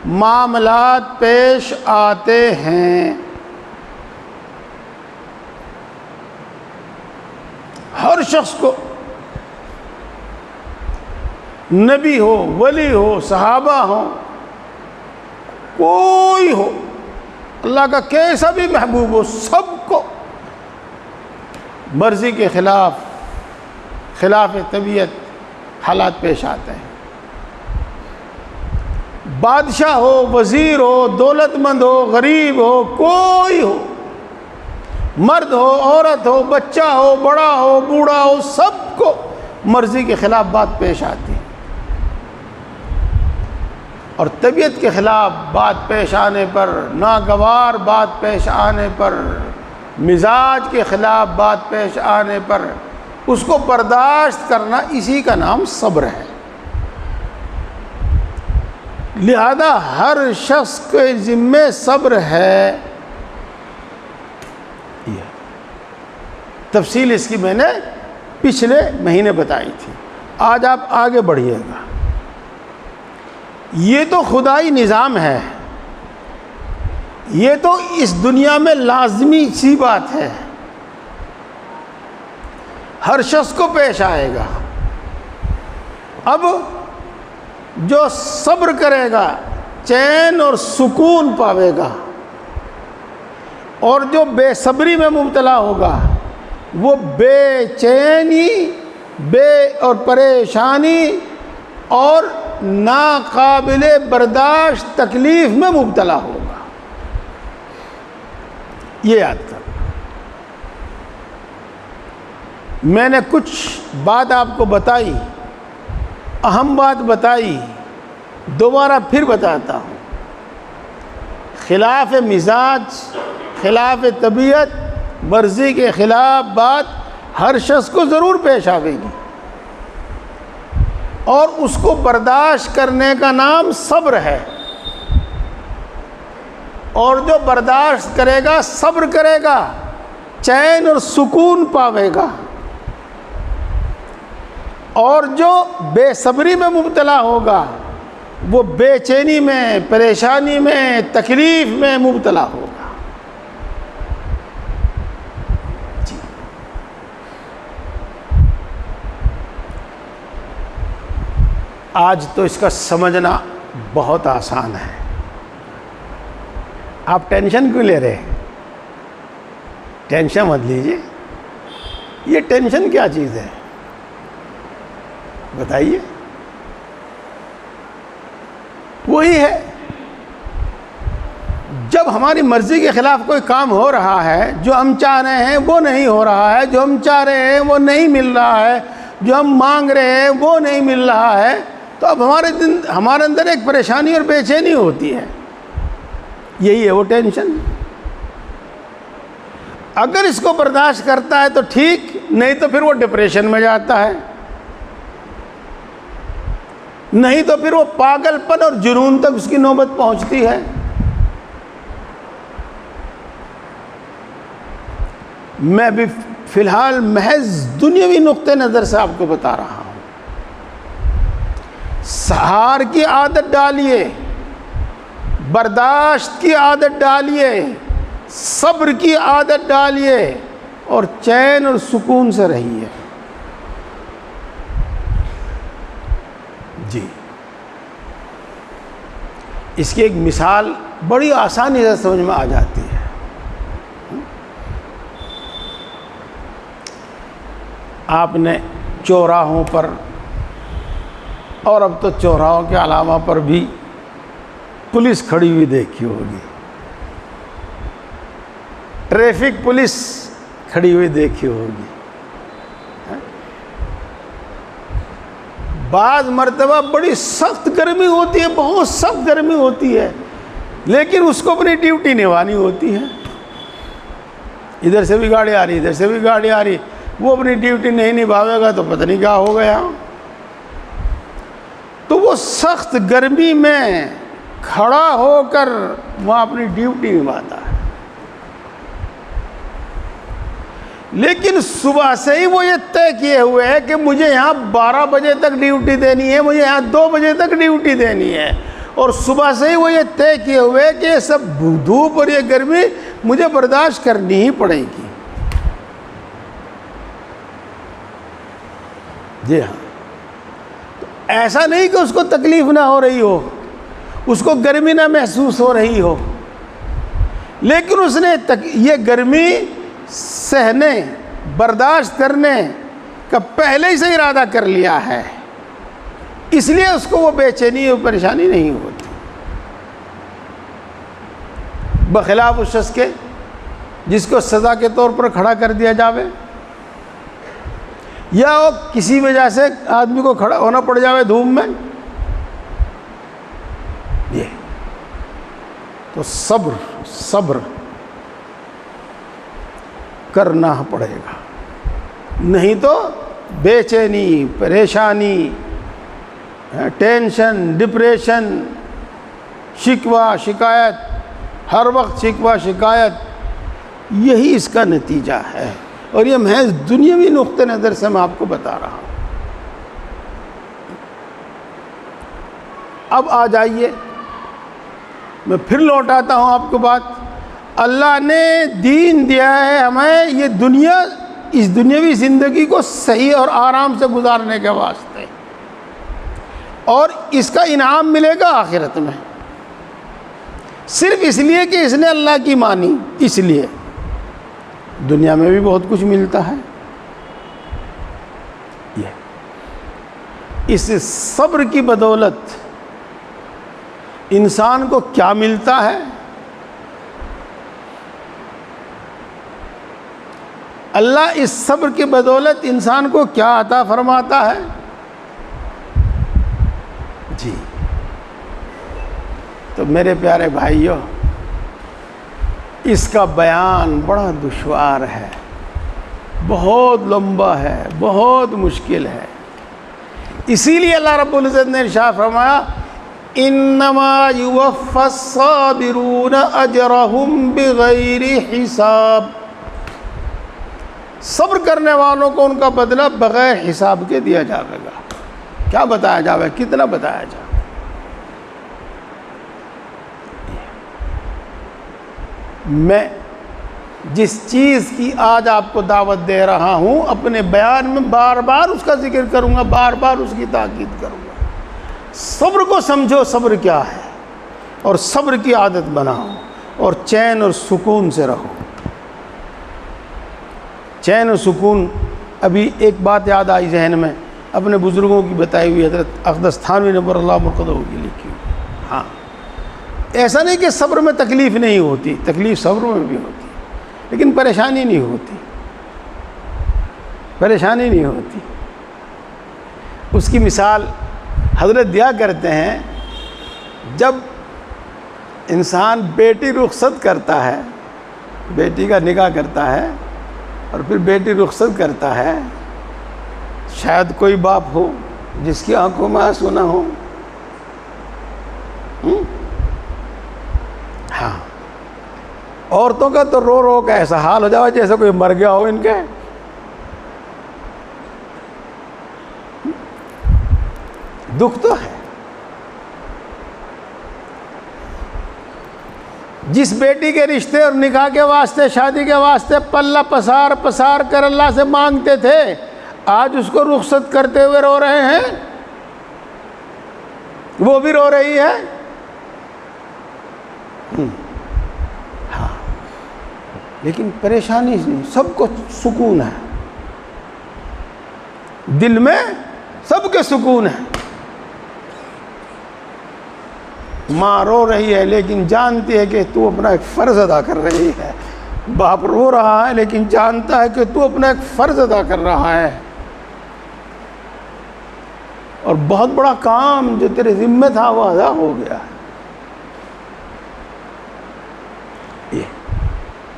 معاملات پیش آتے ہیں. ہر شخص کو، نبی ہو، ولی ہو، صحابہ ہو، کوئی ہو، اللہ کا کیسا بھی محبوب ہو، سب کو مرضی کے خلاف، خلاف طبیعت حالات پیش آتے ہیں. بادشاہ ہو، وزیر ہو، دولت مند ہو، غریب ہو، کوئی ہو، مرد ہو، عورت ہو، بچہ ہو، بڑا ہو، بوڑھا ہو، سب کو مرضی کے خلاف بات پیش آتی ہے. اور طبیعت کے خلاف بات پیش آنے پر، ناگوار بات پیش آنے پر، مزاج کے خلاف بات پیش آنے پر اس کو برداشت کرنا، اسی کا نام صبر ہے. لہذا ہر شخص کے ذمے صبر ہے. تفصیل اس کی میں نے پچھلے مہینے بتائی تھی. آج آپ آگے بڑھیے گا. یہ تو خدائی نظام ہے، یہ تو اس دنیا میں لازمی سی بات ہے، ہر شخص کو پیش آئے گا. اب جو صبر کرے گا چین اور سکون پاوے گا، اور جو بے صبری میں مبتلا ہوگا وہ بے چینی، بے اور پریشانی اور ناقابل برداشت تکلیف میں مبتلا ہوگا. یہ یاد کر. میں نے کچھ بات آپ کو بتائی، اہم بات بتائی، دوبارہ پھر بتاتا ہوں. خلاف مزاج، خلاف طبیعت، مرضی کے خلاف بات ہر شخص کو ضرور پیش آئے گی، اور اس کو برداشت کرنے کا نام صبر ہے. اور جو برداشت کرے گا، صبر کرے گا، چین اور سکون پاوے گا. اور جو بے صبری میں مبتلا ہوگا وہ بے چینی میں، پریشانی میں، تکلیف میں مبتلا ہوگا. آج تو اس کا سمجھنا بہت آسان ہے. آپ ٹینشن کیوں لے رہے ہیں؟ ٹینشن مت لیجیے. یہ ٹینشن کیا چیز ہے بتائیے؟ وہی ہے، جب ہماری مرضی کے خلاف کوئی کام ہو رہا ہے، جو ہم چاہ رہے ہیں وہ نہیں ہو رہا ہے، جو ہم چاہ رہے ہیں وہ نہیں مل رہا ہے، جو ہم مانگ رہے ہیں وہ نہیں مل رہا ہے، تو اب ہمارے اندر ایک پریشانی اور بے چینی ہوتی ہے. یہی ہے وہ ٹینشن. اگر اس کو برداشت کرتا ہے تو ٹھیک، نہیں تو پھر وہ ڈپریشن میں جاتا ہے، نہیں تو پھر وہ پاگل پن اور جنون تک اس کی نوبت پہنچتی ہے. میں بھی فی الحال محض دنیاوی نقطۂ نظر سے آپ کو بتا رہا ہوں. سہار کی عادت ڈالیے، برداشت کی عادت ڈالیے، صبر کی عادت ڈالیے، اور چین اور سکون سے رہیے. جی، اس کی ایک مثال بڑی آسانی سے سمجھ میں آ جاتی ہے. آپ نے چوراہوں پر، اور اب تو چوراہوں کے علامہ پر بھی پولیس کھڑی ہوئی دیکھی ہوگی، ٹریفک پولیس کھڑی ہوئی دیکھی ہوگی. بعض مرتبہ بڑی سخت گرمی ہوتی ہے، بہت سخت گرمی ہوتی ہے، لیکن اس کو اپنی ڈیوٹی نبھانی ہوتی ہے. ادھر سے بھی گاڑی آ رہی، ادھر سے بھی گاڑی آ رہی، وہ اپنی ڈیوٹی نہیں نبھاوے گا تو پتہ نہیں کیا ہو گیا. تو وہ سخت گرمی میں کھڑا ہو کر وہاں اپنی ڈیوٹی نبھاتا ہے. لیکن صبح سے ہی وہ یہ طے کیے ہوئے ہے کہ مجھے یہاں 12 بجے تک ڈیوٹی دینی ہے، مجھے یہاں 2 بجے تک ڈیوٹی دینی ہے، اور صبح سے ہی وہ یہ طے کیے ہوئے ہے کہ یہ سب دھوپ اور یہ گرمی مجھے برداشت کرنی ہی پڑے گی. جی ہاں، تو ایسا نہیں کہ اس کو تکلیف نہ ہو رہی ہو، اس کو گرمی نہ محسوس ہو رہی ہو، لیکن اس نے یہ گرمی سہنے، برداشت کرنے کا پہلے ہی سے ارادہ کر لیا ہے، اس لیے اس کو وہ بے چینی اور پریشانی نہیں ہوتی. بخلاف اس شخص کے جس کو سزا کے طور پر کھڑا کر دیا جاوے، یا وہ کسی وجہ سے آدمی کو کھڑا ہونا پڑ جاوے دھوپ میں، یہ تو صبر کرنا پڑے گا، نہیں تو بے چینی، پریشانی، ٹینشن، ڈپریشن، شکوہ شکایت، ہر وقت شکوہ شکایت، یہی اس کا نتیجہ ہے. اور یہ محض دنیاوی نقطۂ نظر سے میں آپ کو بتا رہا ہوں. اب آ جائیے، میں پھر لوٹاتا ہوں آپ کو بات. اللہ نے دین دیا ہے ہمیں یہ دنیا، اس دنیاوی زندگی کو صحیح اور آرام سے گزارنے کے واسطے، اور اس کا انعام ملے گا آخرت میں. صرف اس لیے کہ اس نے اللہ کی مانی، اس لیے دنیا میں بھی بہت کچھ ملتا ہے. یہ اس صبر کی بدولت انسان کو کیا ملتا ہے؟ اللہ اس صبر کی بدولت انسان کو کیا عطا فرماتا ہے؟ جی، تو میرے پیارے بھائیوں، اس کا بیان بڑا دشوار ہے، بہت لمبا ہے، بہت مشکل ہے. اسی لیے اللہ رب العزت نے ارشاد فرمایا انما یوفی الصابرون اجرهم بغیر حساب. صبر کرنے والوں کو ان کا بدلہ بغیر حساب کے دیا جائے گا. کیا بتایا جائے، کتنا بتایا جائے. میں جس چیز کی آج آپ کو دعوت دے رہا ہوں، اپنے بیان میں بار بار اس کا ذکر کروں گا، بار بار اس کی تاکید کروں گا. صبر کو سمجھو، صبر کیا ہے، اور صبر کی عادت بناؤ، اور چین اور سکون سے رہو. چین اور سکون، ابھی ایک بات یاد آئی ذہن میں، اپنے بزرگوں کی بتائی ہوئی، حضرت اقدس تھانوی نور اللہ مرقدہ کی لکھی ہوئی. ہاں، ایسا نہیں کہ صبر میں تکلیف نہیں ہوتی، تکلیف صبر میں بھی ہوتی، لیکن پریشانی نہیں ہوتی، پریشانی نہیں ہوتی. اس کی مثال حضرت دیا کرتے ہیں، جب انسان بیٹی رخصت کرتا ہے، بیٹی کا نکاح کرتا ہے اور پھر بیٹی رخصت کرتا ہے، شاید کوئی باپ ہو جس کی آنکھوں میں آنسو نہ ہو۔ ہاں، عورتوں کا تو رو رو کا ایسا حال ہو جائے جیسے کوئی مر گیا ہو ان کے۔ دکھ تو ہے۔ جس بیٹی کے رشتے اور نکاح کے واسطے، شادی کے واسطے پلہ پسار پسار کر اللہ سے مانگتے تھے، آج اس کو رخصت کرتے ہوئے رو رہے ہیں، وہ بھی رو رہی ہے۔ ہاں، لیکن پریشانی نہیں، سب کو سکون ہے، دل میں سب کے سکون ہے۔ ماں رو رہی ہے لیکن جانتی ہے کہ تو اپنا ایک فرض ادا کر رہی ہے، باپ رو رہا ہے لیکن جانتا ہے کہ تو اپنا ایک فرض ادا کر رہا ہے، اور بہت بڑا کام جو تیرے ذمہ تھا وہ ادا ہو گیا۔ یہ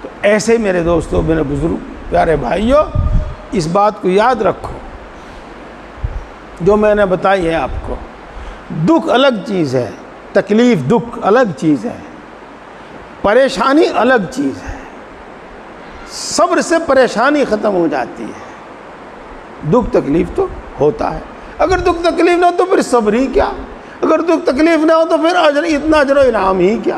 تو ایسے میرے دوستوں، میرے بزرگ پیارے بھائیوں، اس بات کو یاد رکھو جو میں نے بتائی ہے آپ کو۔ دکھ الگ چیز ہے، تکلیف دکھ الگ چیز ہے، پریشانی الگ چیز ہے۔ صبر سے پریشانی ختم ہو جاتی ہے، دکھ تکلیف تو ہوتا ہے۔ اگر دکھ تکلیف نہ ہو تو پھر صبر ہی کیا، اگر دکھ تکلیف نہ ہو تو پھر اتنا اجر و انعام ہی کیا۔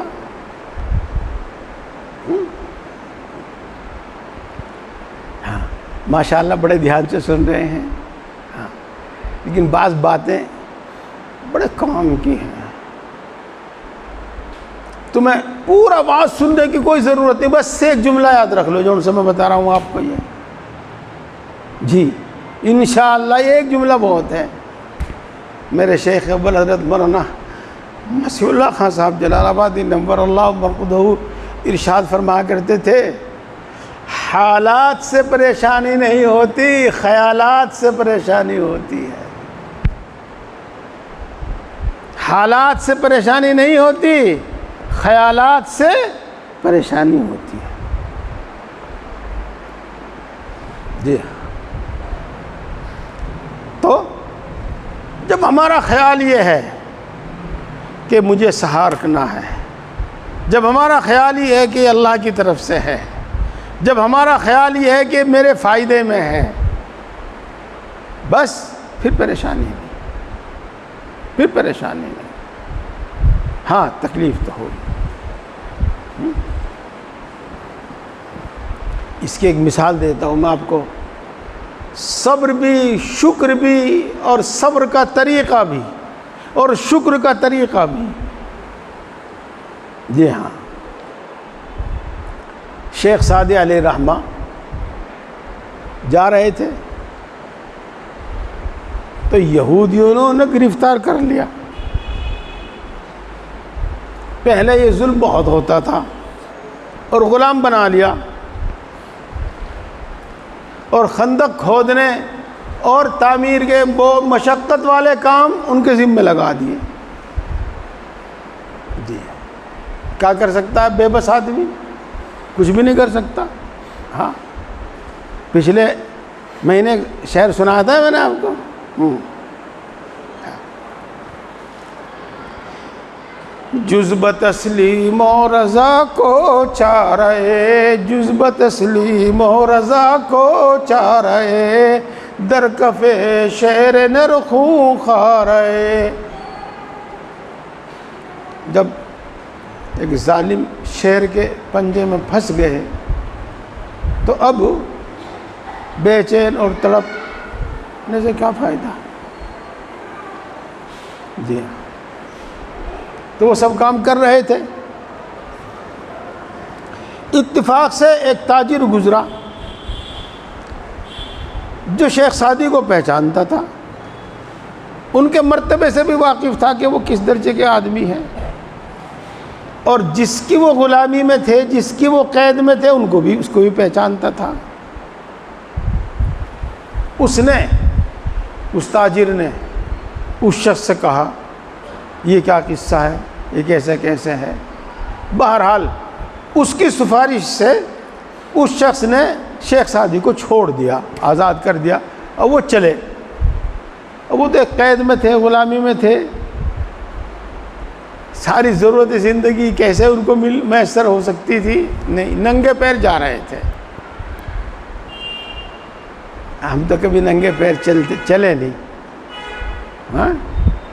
ہاں، ماشاءاللہ بڑے دھیان سے سن رہے ہیں، ہاں، لیکن بعض باتیں بڑے کام کی ہیں، تمہیں پورا بات سننے کی کوئی ضرورت نہیں، بس ایک جملہ یاد رکھ لو جو ان سے میں بتا رہا ہوں آپ کو۔ یہ جی انشاءاللہ ایک جملہ بہت ہے۔ میرے شیخ ابو حضرت مولانا مسیح اللہ خان صاحب جلال آبادی نور اللہ مرقدہ ارشاد فرمایا کرتے تھے، حالات سے پریشانی نہیں ہوتی، خیالات سے پریشانی ہوتی ہے۔ حالات سے پریشانی نہیں ہوتی، خیالات سے پریشانی ہوتی ہے۔ جی، تو جب ہمارا خیال یہ ہے کہ مجھے سہارنا ہے، جب ہمارا خیال یہ ہے کہ اللہ کی طرف سے ہے، جب ہمارا خیال یہ ہے کہ میرے فائدے میں ہے، بس پھر پریشانی نہیں، پھر پریشانی نہیں۔ ہاں، تکلیف تو ہوگی۔ اس کی ایک مثال دیتا ہوں میں آپ کو، صبر بھی، شکر بھی، اور صبر کا طریقہ بھی اور شکر کا طریقہ بھی۔ جی ہاں، شیخ سعدی علیہ رحمہ جا رہے تھے تو یہودیوں نے گرفتار کر لیا۔ پہلے یہ ظلم بہت ہوتا تھا اور غلام بنا لیا، اور خندق کھودنے اور تعمیر کے وہ مشقت والے کام ان کے ذمہ لگا دیے۔ جی، کیا کر سکتا ہے بے بس آدمی؟ کچھ بھی نہیں کر سکتا۔ ہاں، پچھلے مہینے شعر سنایا تھا میں نے آپ کو، جزب تسلیم و رضا کو چارے، جزب تسلیم و رضا کو چارے، در کف شعر نرخوں خارے۔ جب ایک ظالم شعر کے پنجے میں پھنس گئے تو اب بے چین اور تڑپنے سے کیا فائدہ؟ جی، تو وہ سب کام کر رہے تھے۔ اتفاق سے ایک تاجر گزرا جو شیخ سعدی کو پہچانتا تھا، ان کے مرتبے سے بھی واقف تھا کہ وہ کس درجے کے آدمی ہیں، اور جس کی وہ غلامی میں تھے، جس کی وہ قید میں تھے، اس کو بھی پہچانتا تھا۔ اس تاجر نے اس شخص سے کہا، یہ کیا قصہ ہے، یہ کیسے ہے؟ بہرحال اس کی سفارش سے اس شخص نے شیخ سعدی کو چھوڑ دیا، آزاد کر دیا، اور وہ چلے۔ وہ تو ایک قید میں تھے، غلامی میں تھے، ساری ضرورت زندگی کیسے ان کو میسر ہو سکتی تھی؟ نہیں، ننگے پیر جا رہے تھے۔ ہم تو کبھی ننگے پیر چلے نہیں، ہاں؟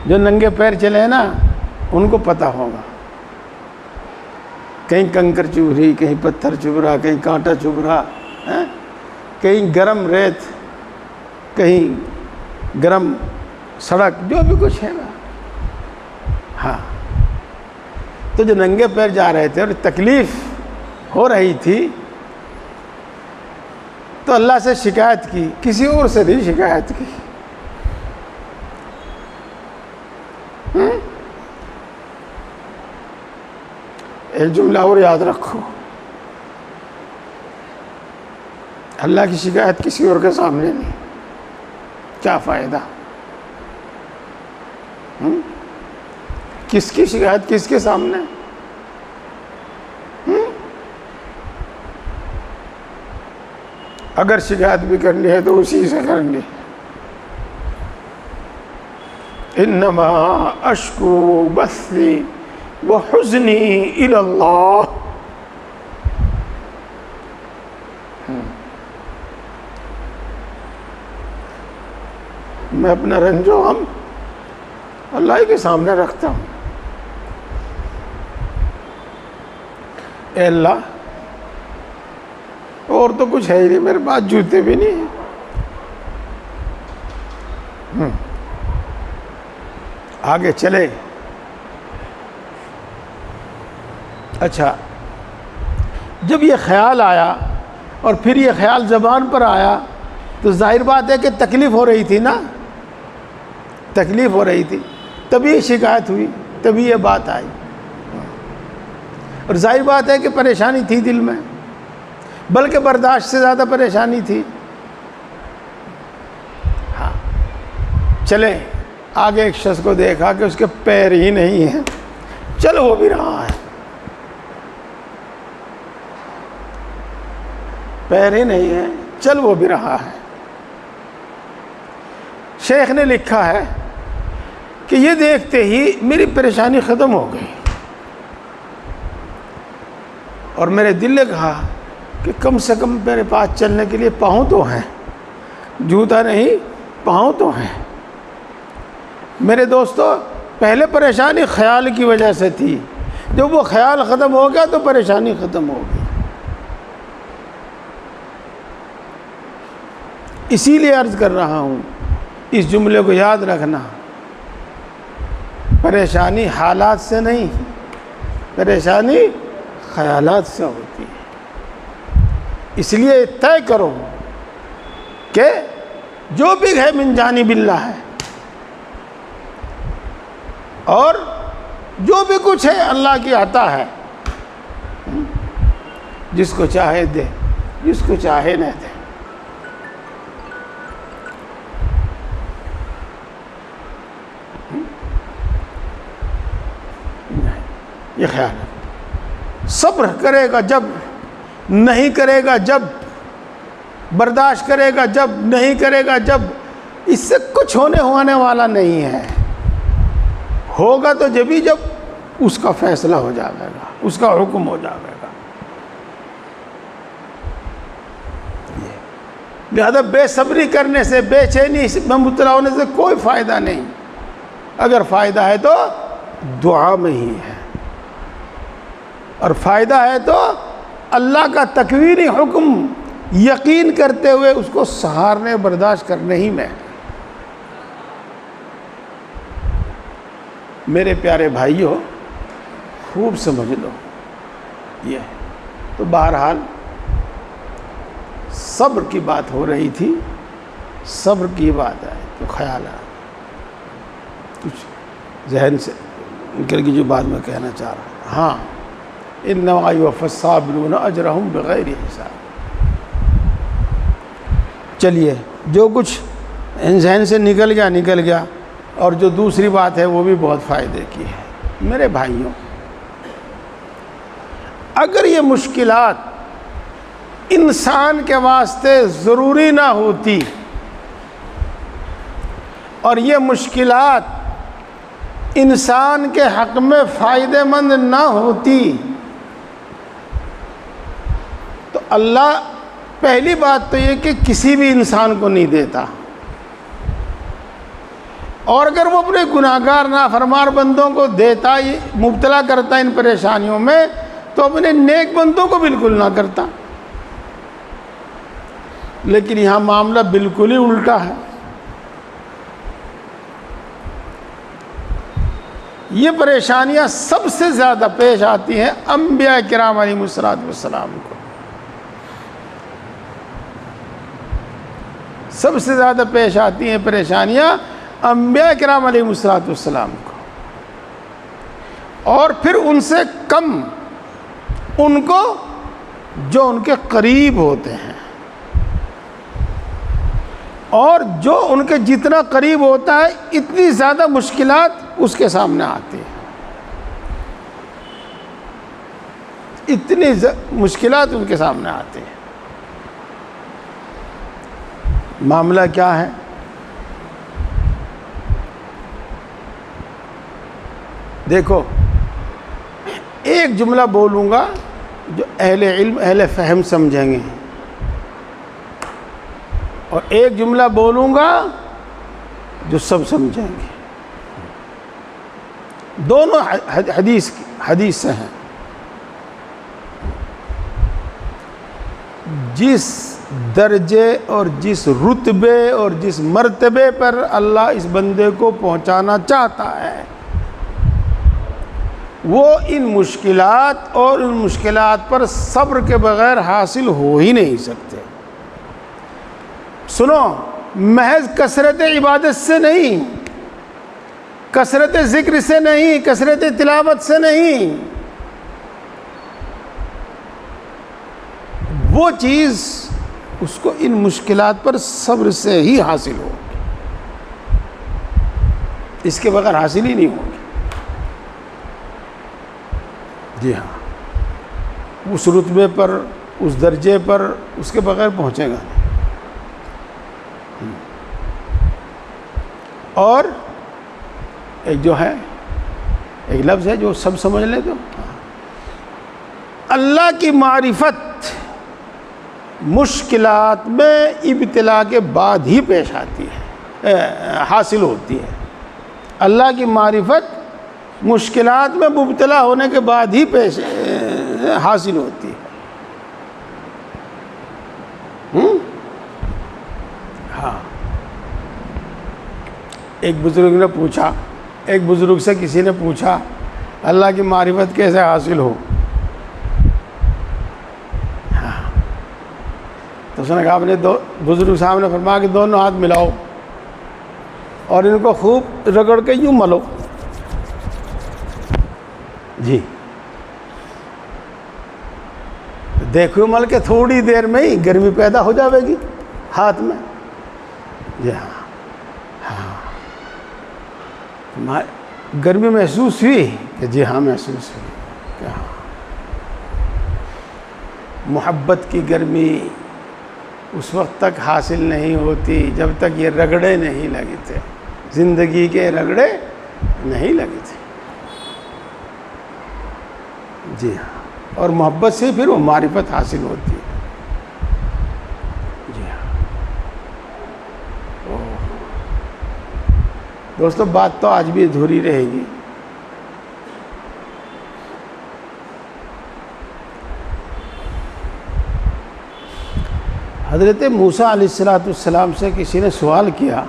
جو ننگے پیر چلے نا ان کو پتہ ہوگا، کہیں کنکر چبھ رہی، کہیں پتھر چبھ رہا، کہیں کانٹا چبھ رہا، کہیں گرم ریت، کہیں گرم سڑک، جو بھی کچھ ہے نا۔ ہاں، تو جو ننگے پیر جا رہے تھے اور تکلیف ہو رہی تھی تو اللہ سے شکایت کی، کسی اور سے نہیں شکایت کی۔ ایک جملہ اور یاد رکھو، اللہ کی شکایت کسی اور کے سامنے نہیں، کیا فائدہ؟ کس کی شکایت کس کے سامنے؟ اگر شکایت بھی کرنی ہے تو اسی سے کرنی۔ انما اشکو بثی وحزنی الی اللہ۔ میں اپنا رنج و غم اللہ ہی کے سامنے رکھتا ہوں۔ اے اللہ، اور تو کچھ ہے ہی نہیں، میرے پاس جوتے بھی نہیں ہیں۔ آگے چلے۔ اچھا، جب یہ خیال آیا اور پھر یہ خیال زبان پر آیا تو ظاہر بات ہے کہ تکلیف ہو رہی تھی نا، تکلیف ہو رہی تھی، تبھی شکایت ہوئی، تبھی یہ بات آئی، اور ظاہر بات ہے کہ پریشانی تھی دل میں، بلکہ برداشت سے زیادہ پریشانی تھی۔ ہاں، چلے آگے ایک شخص کو دیکھا کہ اس کے پیر ہی نہیں ہیں، چل وہ بھی رہا ہے، پیر ہی نہیں ہیں، چل وہ بھی رہا ہے۔ شیخ نے لکھا ہے کہ یہ دیکھتے ہی میری پریشانی ختم ہو گئی، اور میرے دل نے کہا کہ کم سے کم میرے پاس چلنے کے لیے پاؤں تو ہیں، جوتا نہیں پاؤں تو ہیں۔ میرے دوستو، پہلے پریشانی خیال کی وجہ سے تھی، جب وہ خیال ختم ہو گیا تو پریشانی ختم ہو گئی۔ اسی لیے عرض کر رہا ہوں، اس جملے کو یاد رکھنا، پریشانی حالات سے نہیں، پریشانی خیالات سے ہوتی ہے۔ اس لیے طے کرو کہ جو بھی ہے من جانب اللہ ہے، اور جو بھی کچھ ہے اللہ کی عطا ہے، جس کو چاہے دے، جس کو چاہے نہ دے۔ یہ خیال ہے، صبر کرے گا جب، نہیں کرے گا جب، برداشت کرے گا جب، نہیں کرے گا جب، اس سے کچھ ہونے والا نہیں ہے۔ ہوگا تو جبھی جب اس کا فیصلہ ہو جائے گا، اس کا حکم ہو جائے گا۔ لہذا بے صبری کرنے سے، بے چینی میں مبتلا ہونے سے کوئی فائدہ نہیں۔ اگر فائدہ ہے تو دعا میں ہی ہے، اور فائدہ ہے تو اللہ کا تکوینی حکم یقین کرتے ہوئے اس کو سہارنے، برداشت کرنے ہی میں۔ میرے پیارے بھائیوں، خوب سمجھ لو یہ تو بہرحال صبر کی بات ہو رہی تھی، صبر کی بات ہے تو خیال ہے کچھ ذہن سے نکل کی جو بات میں کہنا چاہ رہا ہوں۔ ہاں، انما یوفی الصابرون اجرہم بغیر حساب۔ چلیے، جو کچھ ذہن سے نکل گیا، اور جو دوسری بات ہے وہ بھی بہت فائدے کی ہے۔ میرے بھائیوں، اگر یہ مشکلات انسان کے واسطے ضروری نہ ہوتی اور یہ مشکلات انسان کے حق میں فائدہ مند نہ ہوتی تو اللہ پہلی بات تو یہ کہ کسی بھی انسان کو نہیں دیتا، اور اگر وہ اپنے گناہگار نافرمان بندوں کو دیتا، مبتلا کرتا ان پریشانیوں میں، تو اپنے نیک بندوں کو بالکل نہ کرتا۔ لیکن یہاں معاملہ بالکل ہی الٹا ہے۔ یہ پریشانیاں سب سے زیادہ پیش آتی ہیں انبیاء کرام علیہم السلام کو، سب سے زیادہ پیش آتی ہیں پریشانیاں انبیاء کرام علیہم السلام کو، اور پھر ان سے کم ان کو جو ان کے قریب ہوتے ہیں، اور جو ان کے جتنا قریب ہوتا ہے اتنی زیادہ مشکلات اس کے سامنے آتی ہیں، اتنی مشکلات ان کے سامنے آتی ہیں۔ معاملہ کیا ہے؟ دیکھو، ایک جملہ بولوں گا جو اہل علم اہل فہم سمجھیں گے، اور ایک جملہ بولوں گا جو سب سمجھیں گے۔ دونوں حدیث سے ہیں۔ جس درجے اور جس رتبے اور جس مرتبے پر اللہ اس بندے کو پہنچانا چاہتا ہے، وہ ان مشکلات اور ان مشکلات پر صبر کے بغیر حاصل ہو ہی نہیں سکتے۔ سنو، محض کثرت عبادت سے نہیں، کثرت ذکر سے نہیں، کثرت تلاوت سے نہیں، وہ چیز اس کو ان مشکلات پر صبر سے ہی حاصل ہوگی، اس کے بغیر حاصل ہی نہیں ہوگی۔ جی ہاں، اس رتبے پر، اس درجے پر اس کے بغیر پہنچے گا نہیں۔ اور ایک جو ہے، ایک لفظ ہے جو سب سمجھ لیں تو، اللہ کی معرفت مشکلات میں ابتلا کے بعد ہی پیش آتی ہے، حاصل ہوتی ہے۔ اللہ کی معرفت مشکلات میں مبتلا ہونے کے بعد ہی حاصل ہوتی ہے۔ ہاں، ایک بزرگ نے پوچھا، ایک بزرگ سے کسی نے پوچھا اللہ کی معرفت کیسے حاصل ہو؟ تو اس نے کہا، اپنے بزرگ صاحب نے فرمایا کہ دونوں ہاتھ ملاؤ اور ان کو خوب رگڑ کے یوں ملو۔ جی، دیکھو مل کے تھوڑی دیر میں ہی گرمی پیدا ہو جاوے گی ہاتھ میں۔ جی ہاں، ہاں، گرمی محسوس ہوئی کہ جی ہاں محسوس ہوئی کہ ہاں، محبت کی گرمی اس وقت تک حاصل نہیں ہوتی جب تک یہ رگڑے نہیں لگے تھے، زندگی کے رگڑے نہیں لگے تھے۔ جی ہاں، اور محبت سے پھر وہ معرفت حاصل ہوتی ہے۔ جی ہاں دوستو، بات تو آج بھی ادھوری رہے گی۔ حضرت موسیٰ علیہ السلام سے کسی نے سوال کیا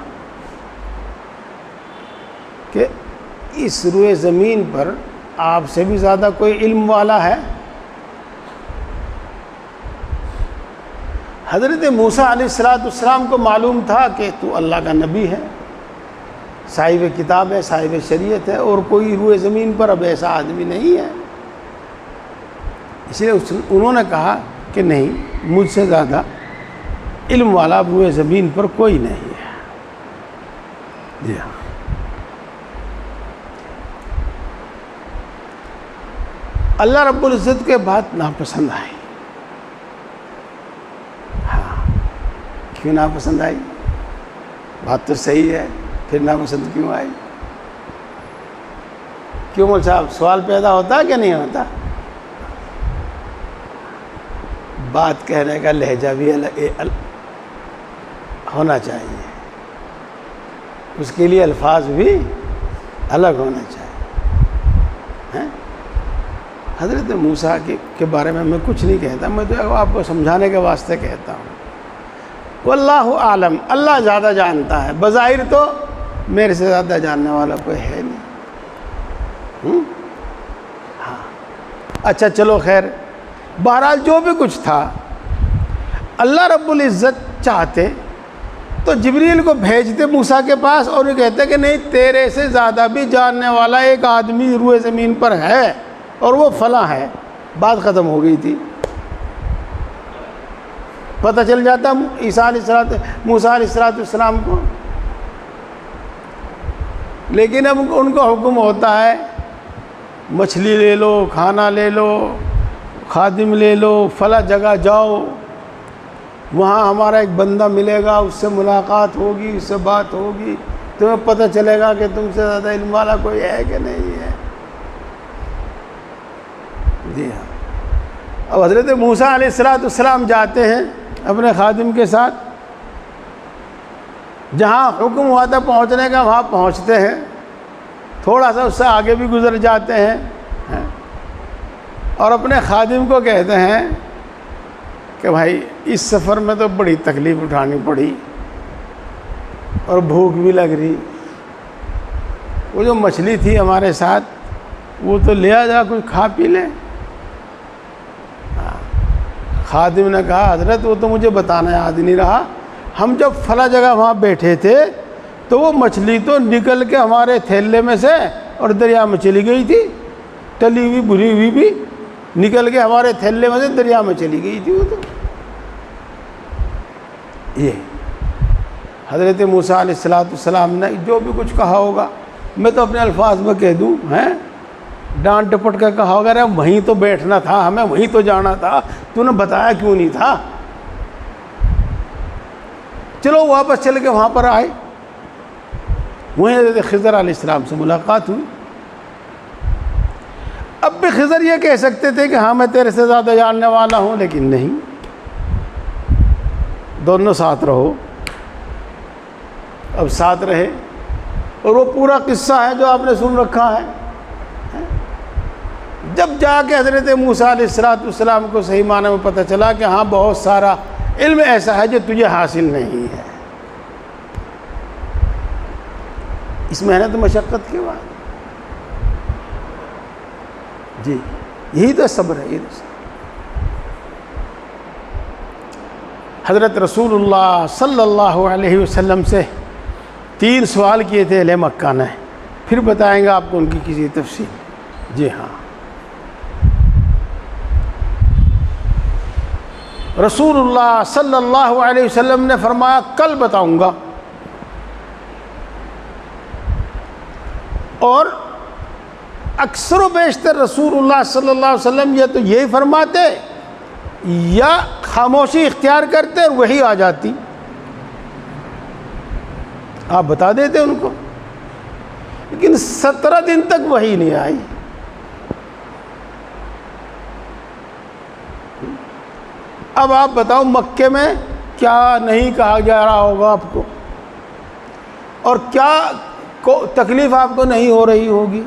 کہ اس روئے زمین پر آپ سے بھی زیادہ کوئی علم والا ہے؟ حضرت موسیٰ علیہ السلام کو معلوم تھا کہ تو اللہ کا نبی ہے، صاحب کتاب ہے، صاحب شریعت ہے، اور کوئی روئے زمین پر اب ایسا آدمی نہیں ہے۔ اس لیے انہوں نے کہا کہ نہیں، مجھ سے زیادہ علم والا روئے زمین پر کوئی نہیں ہے۔ جی ہاں، اللہ رب العزت کے بات ناپسند آئی. ہاں، کیوں ناپسند آئی؟ بات تو صحیح ہے، پھر ناپسند کیوں آئی؟ کیوں مول صاحب سوال پیدا ہوتا ہے کہ نہیں ہوتا؟ بات کہنے کا لہجہ بھی ہونا چاہیے، اس کے لیے الفاظ بھی الگ ہونا چاہیے. حضرت موسیٰ کے بارے میں کچھ نہیں کہتا، میں تو آپ کو سمجھانے کے واسطے کہتا ہوں. واللہ عالم، اللہ زیادہ جانتا ہے. بظاہر تو میرے سے زیادہ جاننے والا کوئی ہے نہیں. ہاں اچھا چلو خیر، بہرحال جو بھی کچھ تھا اللہ رب العزت چاہتے تو جبریل کو بھیجتے موسیٰ کے پاس اور یہ کہتے کہ نہیں، تیرے سے زیادہ بھی جاننے والا ایک آدمی روئے زمین پر ہے اور وہ فلاں ہے. بات ختم ہو گئی تھی. پتہ چل جاتا موسیٰ علیہ السلام کو. لیکن اب ان کو حکم ہوتا ہے مچھلی لے لو، کھانا لے لو، خادم لے لو، فلاں جگہ جاؤ، وہاں ہمارا ایک بندہ ملے گا، اس سے ملاقات ہوگی، اس سے بات ہوگی، تمہیں پتہ چلے گا کہ تم سے زیادہ علم والا کوئی ہے کہ نہیں ہے. جی ہاں. اب حضرت موسیٰ علیہ السلام جاتے ہیں اپنے خادم کے ساتھ، جہاں حکم ہوا تھا پہنچنے کا وہاں پہنچتے ہیں، تھوڑا سا اس سے آگے بھی گزر جاتے ہیں اور اپنے خادم کو کہتے ہیں کہ بھائی اس سفر میں تو بڑی تکلیف اٹھانی پڑی اور بھوک بھی لگ رہی. وہ جو مچھلی تھی ہمارے ساتھ وہ تو لیا جا، کچھ کھا پی لیں. خادم نے کہا حضرت وہ تو مجھے بتانا یاد نہیں رہا، ہم جب فلاں جگہ وہاں بیٹھے تھے تو وہ مچھلی تو نکل کے ہمارے تھیلے میں سے اور دریا میں چلی گئی تھی، تلی ہوئی بھری ہوئی بھی نکل کے ہمارے تھیلے میں سے دریا میں چلی گئی تھی. وہ تو یہ حضرت موسیٰ علیہ السلام نے جو بھی کچھ کہا ہوگا، میں تو اپنے الفاظ میں کہہ دوں، ڈانٹ ڈپٹ کے کہا ہوگا ارے وہیں تو بیٹھنا تھا، ہمیں وہیں تو جانا تھا، تو نے بتایا کیوں نہیں تھا. چلو واپس چل کے وہاں پر آئے، وہیں حضرت خضر علیہ السلام سے ملاقات ہوئی. اب بھی خضر یہ کہہ سکتے تھے کہ ہاں میں تیرے سے زیادہ جاننے والا ہوں، لیکن نہیں، دونوں ساتھ رہو. اب ساتھ رہے اور وہ پورا قصہ ہے جو آپ نے سن رکھا ہے. جب جا کے حضرت موسیٰ علیہ السلام کو صحیح معنی میں پتہ چلا کہ ہاں بہت سارا علم ایسا ہے جو تجھے حاصل نہیں ہے، اس محنت مشقت کے بعد. جی یہی تو صبر ہے. یہ تو حضرت رسول اللہ صلی اللہ علیہ وسلم سے 3 سوال کیے تھے اہل مکہ نے، پھر بتائیں گا آپ کو ان کی کسی تفصیل. جی ہاں، رسول اللہ صلی اللہ علیہ وسلم نے فرمایا کل بتاؤں گا، اور اکثر و بیشتر رسول اللہ صلی اللہ علیہ وسلم یا تو یہی فرماتے یا خاموشی اختیار کرتے اور وہی آ جاتی، آپ بتا دیتے ان کو. لیکن 17 دن تک وہی نہیں آئی. اب آپ بتاؤ مکے میں کیا نہیں کہا جا رہا ہوگا آپ کو، اور کیا تکلیف آپ کو نہیں ہو رہی ہوگی.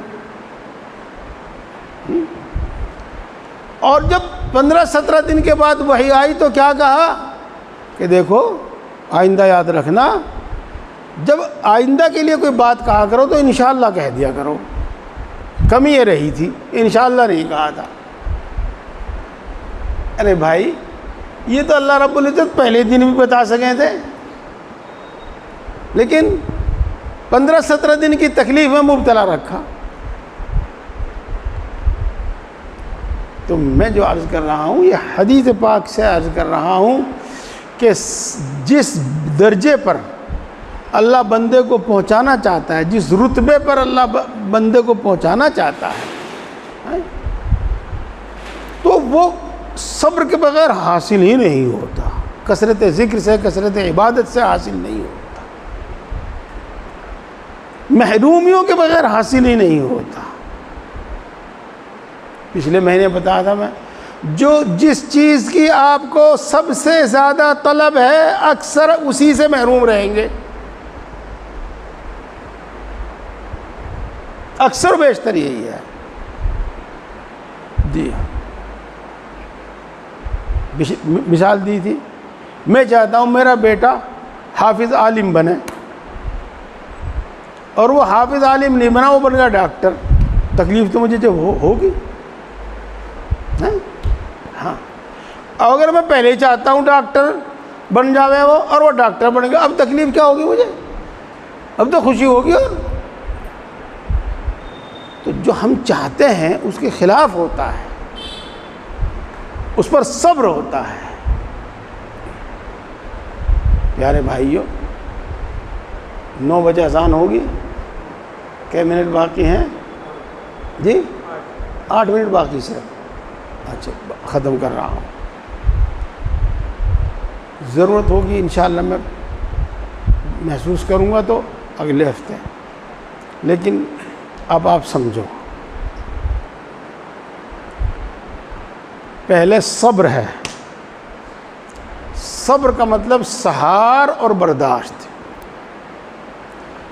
اور جب 15-17 دن کے بعد وحی آئی تو کیا کہا کہ دیکھو آئندہ یاد رکھنا، جب آئندہ کے لیے کوئی بات کہا کرو تو انشاءاللہ کہہ دیا کرو. کمی یہ رہی تھی، انشاءاللہ نہیں کہا تھا. ارے بھائی یہ تو اللہ رب العزت پہلے دن بھی بتا سکے تھے، لیکن 15-17 دن کی تکلیف میں مبتلا رکھا. تو میں جو عرض کر رہا ہوں یہ حدیث پاک سے عرض کر رہا ہوں کہ جس درجے پر اللہ بندے کو پہنچانا چاہتا ہے، جس رتبے پر اللہ بندے کو پہنچانا چاہتا ہے، تو وہ صبر کے بغیر حاصل ہی نہیں ہوتا، کثرت ذکر سے، کثرت عبادت سے حاصل نہیں ہوتا، محرومیوں کے بغیر حاصل ہی نہیں ہوتا۔ پچھلے مہینے بتایا تھا میں، جس چیز کی آپ کو سب سے زیادہ طلب ہے اکثر اسی سے محروم رہیں گے، اکثر بیشتر یہی ہے۔ جی مثال دی تھی، میں چاہتا ہوں میرا بیٹا حافظ عالم بنے، اور وہ حافظ عالم نہیں بنا، وہ بن گیا ڈاکٹر، تکلیف تو مجھے جب ہوگی، ہاں۔ اور اگر میں پہلے ہی چاہتا ہوں ڈاکٹر بن جاوے وہ، اور وہ ڈاکٹر بن گیا، اب تکلیف کیا ہوگی مجھے؟ اب تو خوشی ہوگی۔ اور تو جو ہم چاہتے ہیں اس کے خلاف ہوتا ہے، اس پر صبر ہوتا ہے۔ پیارے بھائیوں، 9 بجے اذان ہوگی، کئی منٹ باقی ہیں؟ جی 8 منٹ باقی صرف۔ اچھا ختم کر رہا ہوں، ضرورت ہوگی انشاءاللہ میں محسوس کروں گا تو اگلے ہفتے، لیکن اب آپ سمجھو، پہلے صبر ہے۔ صبر کا مطلب سہار اور برداشت،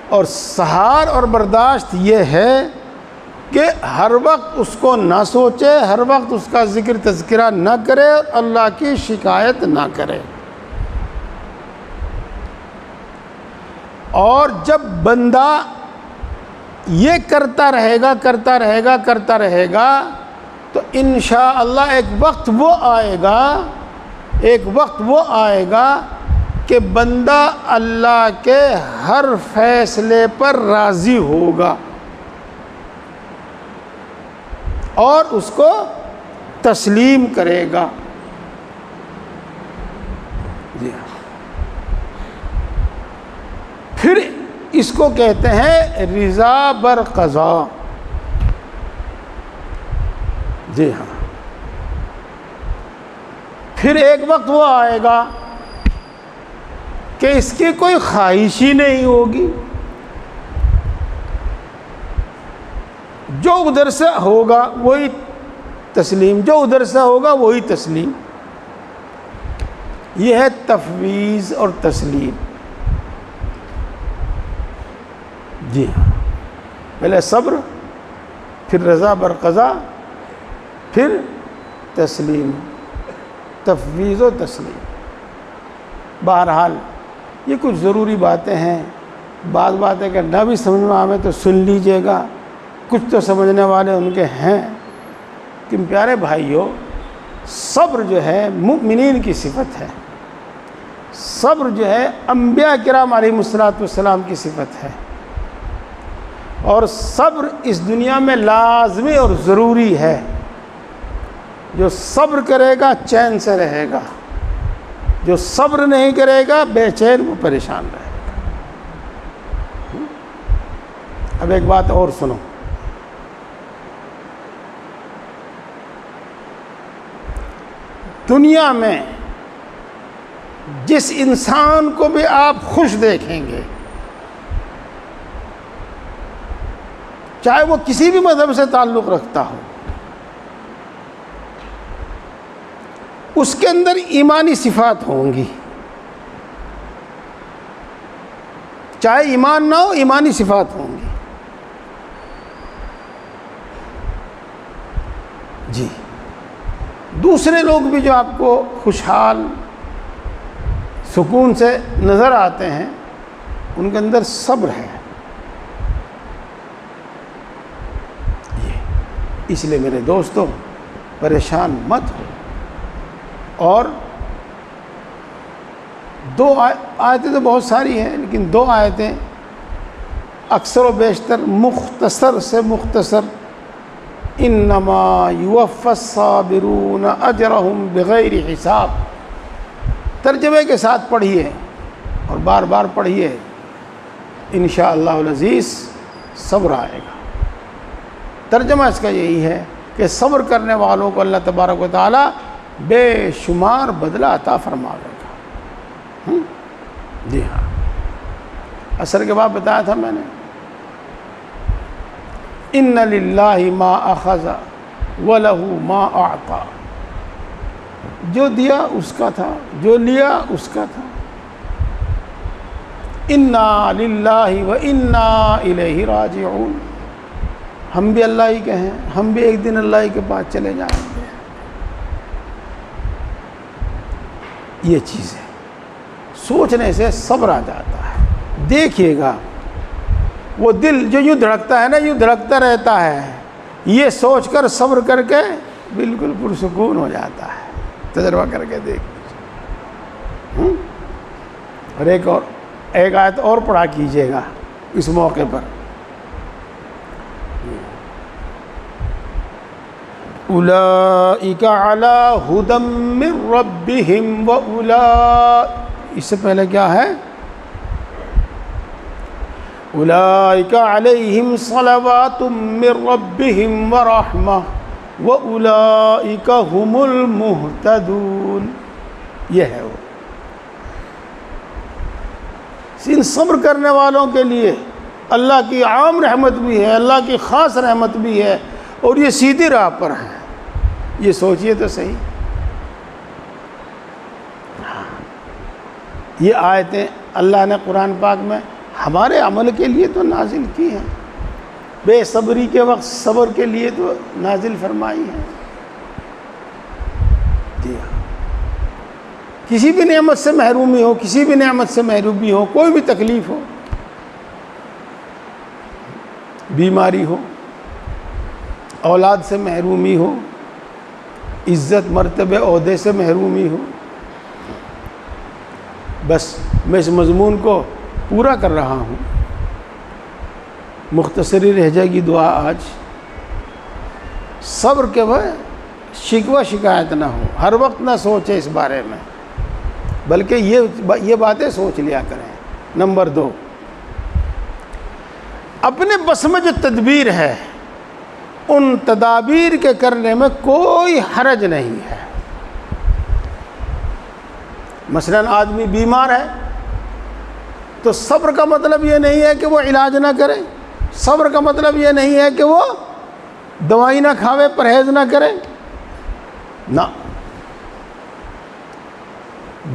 اور سہار اور برداشت یہ ہے کہ ہر وقت اس کو نہ سوچے، ہر وقت اس کا ذکر تذکرہ نہ کرے، اور اللہ کی شکایت نہ کرے۔ اور جب بندہ یہ کرتا رہے گا تو انشاءاللہ ایک وقت وہ آئے گا کہ بندہ اللہ کے ہر فیصلے پر راضی ہوگا اور اس کو تسلیم کرے گا۔ جی ہاں، پھر اس کو کہتے ہیں رضا بر قضا۔ جی ہاں، پھر ایک وقت وہ آئے گا کہ اس کی کوئی خواہش ہی نہیں ہوگی، جو ادھر سے ہوگا وہی تسلیم، جو ادھر سے ہوگا وہی تسلیم۔ یہ ہے تفویض اور تسلیم۔ جی ہاں، پہلے صبر، پھر رضا بر قضا، پھر تسلیم، تفویض و تسلیم۔ بہرحال یہ کچھ ضروری باتیں ہیں، بعض باتیں کہ نہ بھی سمجھ میں آئے تو سن لیجئے گا، کچھ تو سمجھنے والے ان کے ہیں۔ کہ پیارے بھائیوں، صبر جو ہے مؤمنین کی صفت ہے، صبر جو ہے انبیاء کرام علیہ السلام کی صفت ہے، اور صبر اس دنیا میں لازمی اور ضروری ہے۔ جو صبر کرے گا چین سے رہے گا، جو صبر نہیں کرے گا بے چین، وہ پریشان رہے گا۔ اب ایک بات اور سنو، دنیا میں جس انسان کو بھی آپ خوش دیکھیں گے، چاہے وہ کسی بھی مذہب سے تعلق رکھتا ہو، اس کے اندر ایمانی صفات ہوں گی، چاہے ایمان نہ ہو ایمانی صفات ہوں گی۔ جی، دوسرے لوگ بھی جو آپ کو خوشحال سکون سے نظر آتے ہیں، ان کے اندر صبر ہے۔ اس لیے میرے دوستوں، پریشان مت ہو۔ اور 2 آیتیں تو بہت ساری ہیں، لیکن 2 آیتیں اکثر و بیشتر مختصر سے مختصر، انما یوفی الصابرون اجرہم بغیر حساب، ترجمے کے ساتھ پڑھیے اور بار بار پڑھیے، انشاءاللہ العزیز صبر آئے گا۔ ترجمہ اس کا یہی ہے کہ کہ صبر کرنے والوں کو اللہ تبارک و تعالیٰ بے شمار بدلہ عطا فرمائے گا۔ جی ہاں، عصر کے بعد بتایا تھا میں نے، ان للہ ما اخذ وَلَهُ ما اعطى، جو دیا اس کا تھا، جو لیا اس کا تھا۔ انا للہ وانا الیہ راجعون، ہم بھی اللہ ہی کے ہیں، ہم بھی ایک دن اللہ ہی کے پاس چلے جائیں گے۔ یہ چیز ہے، سوچنے سے صبر آ جاتا ہے۔ دیکھیے گا وہ دل جو یوں دھڑکتا ہے نا، یوں دھڑکتا رہتا ہے، یہ سوچ کر صبر کر کے بالکل پرسکون ہو جاتا ہے۔ تجربہ کر کے دیکھ۔ اور ایک آیت اور پڑھا کیجیے گا اس موقع پر، اولئک علی ھدی من ربہم اس سے پہلے کیا ہے؟ اولئک علیہم صلوات من ربہم ورحمہ وَأُولَئِكَ هُمُ الْمُهْتَدُونَ، یہ ہے وہ۔ ان صبر کرنے والوں کے لیے اللہ کی عام رحمت بھی ہے، اللہ کی خاص رحمت بھی ہے، اور یہ سیدھی راہ پر ہے۔ یہ سوچئے تو صحیح، یہ آیتیں اللہ نے قرآن پاک میں ہمارے عمل کے لیے تو نازل کی ہیں، بے صبری کے وقت صبر کے لیے تو نازل فرمائی ہے۔ جی ہاں، کسی بھی نعمت سے محرومی ہو، کسی بھی نعمت سے محرومی ہو، کوئی بھی تکلیف ہو، بیماری ہو، اولاد سے محرومی ہو، عزت مرتبے عہدے سے محرومی ہو، بس میں اس مضمون کو پورا کر رہا ہوں۔ مختصری رہ جائے گی دعا آج، صبر کے وہ شکوہ شکایت نہ ہو، ہر وقت نہ سوچے اس بارے میں، بلکہ یہ باتیں سوچ لیا کریں۔ نمبر 2، اپنے بس میں جو تدبیر ہے ان تدابیر کے کرنے میں کوئی حرج نہیں ہے۔ مثلاً آدمی بیمار ہے تو صبر کا مطلب یہ نہیں ہے کہ وہ علاج نہ کرے، صبر کا مطلب یہ نہیں ہے کہ وہ دوائی نہ کھاوے، پرہیز نہ کرے، نہ،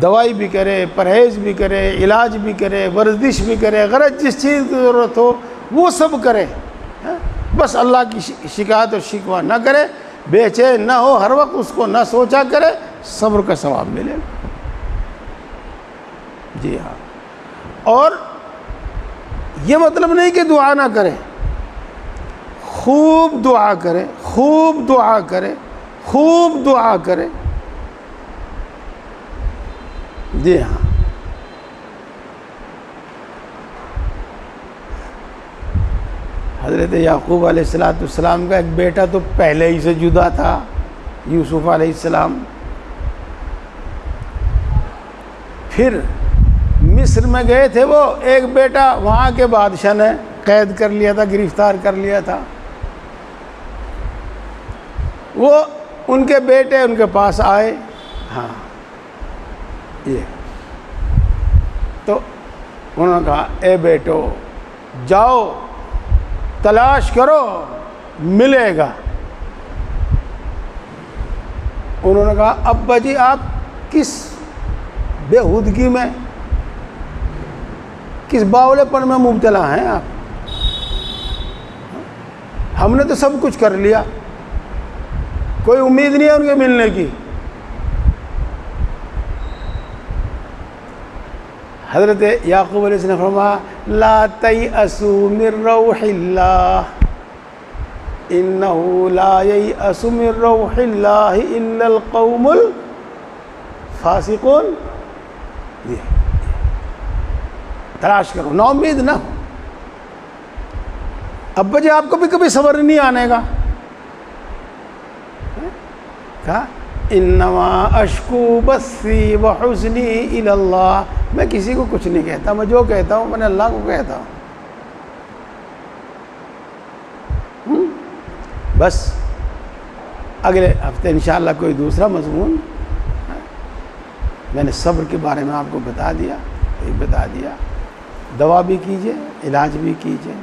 دوائی بھی کرے، پرہیز بھی کرے، علاج بھی کرے، ورزش بھی کرے، غرض جس چیز کی ضرورت ہو وہ سب کرے، بس اللہ کی شکایت اور شکوہ نہ کرے، بے چین نہ ہو، ہر وقت اس کو نہ سوچا کرے، صبر کا ثواب ملے۔ جی ہاں، اور یہ مطلب نہیں کہ دعا نہ کرے، خوب دعا کرے، خوب دعا کرے، خوب دعا کرے۔ جی ہاں، حضرت یعقوب علیہ السلام کا ایک بیٹا تو پہلے ہی سے جدا تھا، یوسف علیہ السلام۔ پھر مصر میں گئے تھے وہ، ایک بیٹا وہاں کے بادشاہ نے قید کر لیا تھا، گرفتار کر لیا تھا۔ وہ ان کے بیٹے ان کے پاس آئے، ہاں یہ تو انہوں نے کہا اے بیٹو جاؤ تلاش کرو ملے گا۔ انہوں نے کہا ابا جی آپ کس بےہودگی میں، کس باولے پن میں مبتلا ہیں آپ، ہم نے تو سب کچھ کر لیا، کوئی امید نہیں ہے ان کے ملنے کی۔ حضرت یعقوب علیہ السلام نے فرمایا لا تیأسوا من روح اللہ انہ لا ییأس من روح اللہ الا القوم الفاسقون۔ تلاش کرو، نا امید نہ ہو۔ ابا جی آپ کو بھی کبھی صبر نہیں آنے گا، کہا انما اشکو بثی وحزنی الی اللہ، میں کسی کو کچھ نہیں کہتا، میں جو کہتا ہوں میں نے اللہ کو کہتا ہوں۔ بس اگلے ہفتے انشاءاللہ کوئی دوسرا مضمون. میں نے صبر کے بارے میں آپ کو بتا دیا. دوا بھی کیجئے، علاج بھی کیجئے،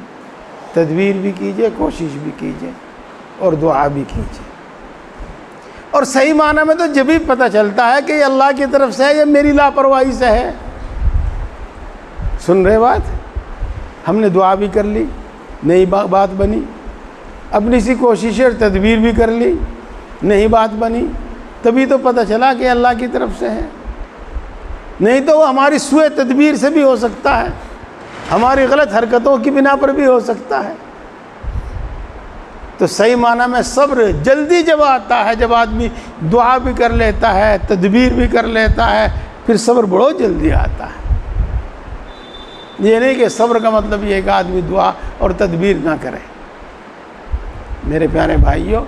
تدبیر بھی کیجئے، کوشش بھی کیجئے اور دعا بھی کیجئے. اور صحیح معنی میں تو جب بھی پتہ چلتا ہے کہ یہ اللہ کی طرف سے ہے یا میری لاپرواہی سے ہے. سن رہے بات؟ ہم نے دعا بھی کر لی، نئی بات بنی، اپنی سی کوشش اور تدبیر بھی کر لی، نئی بات بنی، تبھی تو پتہ چلا کہ اللہ کی طرف سے ہے. نہیں تو وہ ہماری سوء تدبیر سے بھی ہو سکتا ہے، ہماری غلط حرکتوں کی بنا پر بھی ہو سکتا ہے. تو صحیح معنی میں صبر جلدی جب آتا ہے، جب آدمی دعا بھی کر لیتا ہے، تدبیر بھی کر لیتا ہے، پھر صبر بڑو جلدی آتا ہے. یہ نہیں کہ صبر کا مطلب یہ کہ آدمی دعا اور تدبیر نہ کرے. میرے پیارے بھائیوں،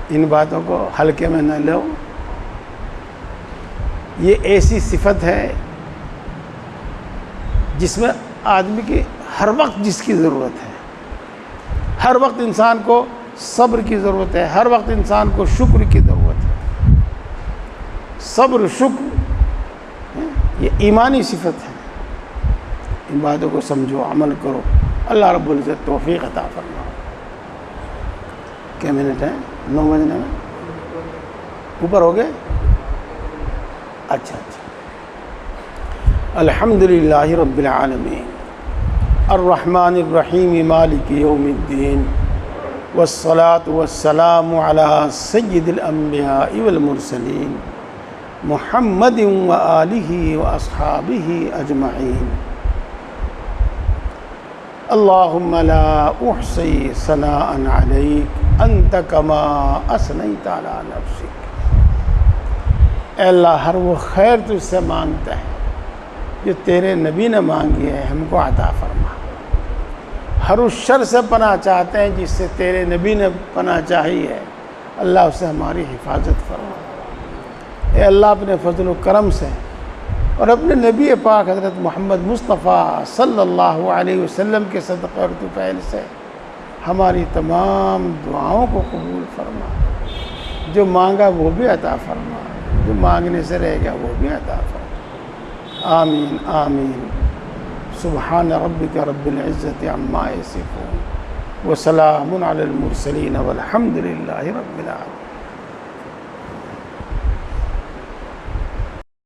ان باتوں کو ہلکے میں نہ لو. یہ ایسی صفت ہے جس میں آدمی کی ہر وقت جس کی ضرورت ہے. ہر وقت انسان کو صبر کی ضرورت ہے، ہر وقت انسان کو شکر کی ضرورت ہے. صبر، شکر یہ ایمانی صفت ہے. ان باتوں کو سمجھو، عمل کرو. اللہ رب العزت توفیق عطا فرمائے. کیا منٹ ہیں؟ 9 بجنے میں اوپر ہو گئے؟ اچھا. الحمدللہ رب العالمین الرحمن الرحیم مالک یوم الدین والصلاة والسلام علی سید الانبیاء والمرسلین محمد وآلہ واصحابہ اجمعین. اللہم لا احصی ثناء علیک انت کما اثنیت علی نفسک. اے اللہ، ہر وہ خیر تجھ سے مانگتا ہے جو تیرے نبی نے مانگی ہے، ہم کو عطا فرما. ہر اس شر سے پناہ چاہتے ہیں جس سے تیرے نبی نے پناہ چاہی ہے، اللہ اس سے ہماری حفاظت فرما. اے اللہ، اپنے فضل و کرم سے اور اپنے نبی پاک حضرت محمد مصطفیٰ صلی اللہ علیہ وسلم کے صدقہ اور طفیل سے ہماری تمام دعاؤں کو قبول فرما. جو مانگا وہ بھی عطا فرما، جو مانگنے سے رہ گیا وہ بھی عطا فرما. آمین آمین. سبحان ربک رب العزت عما یصفون وسلام علی المرسلین والحمد للہ رب العالمین.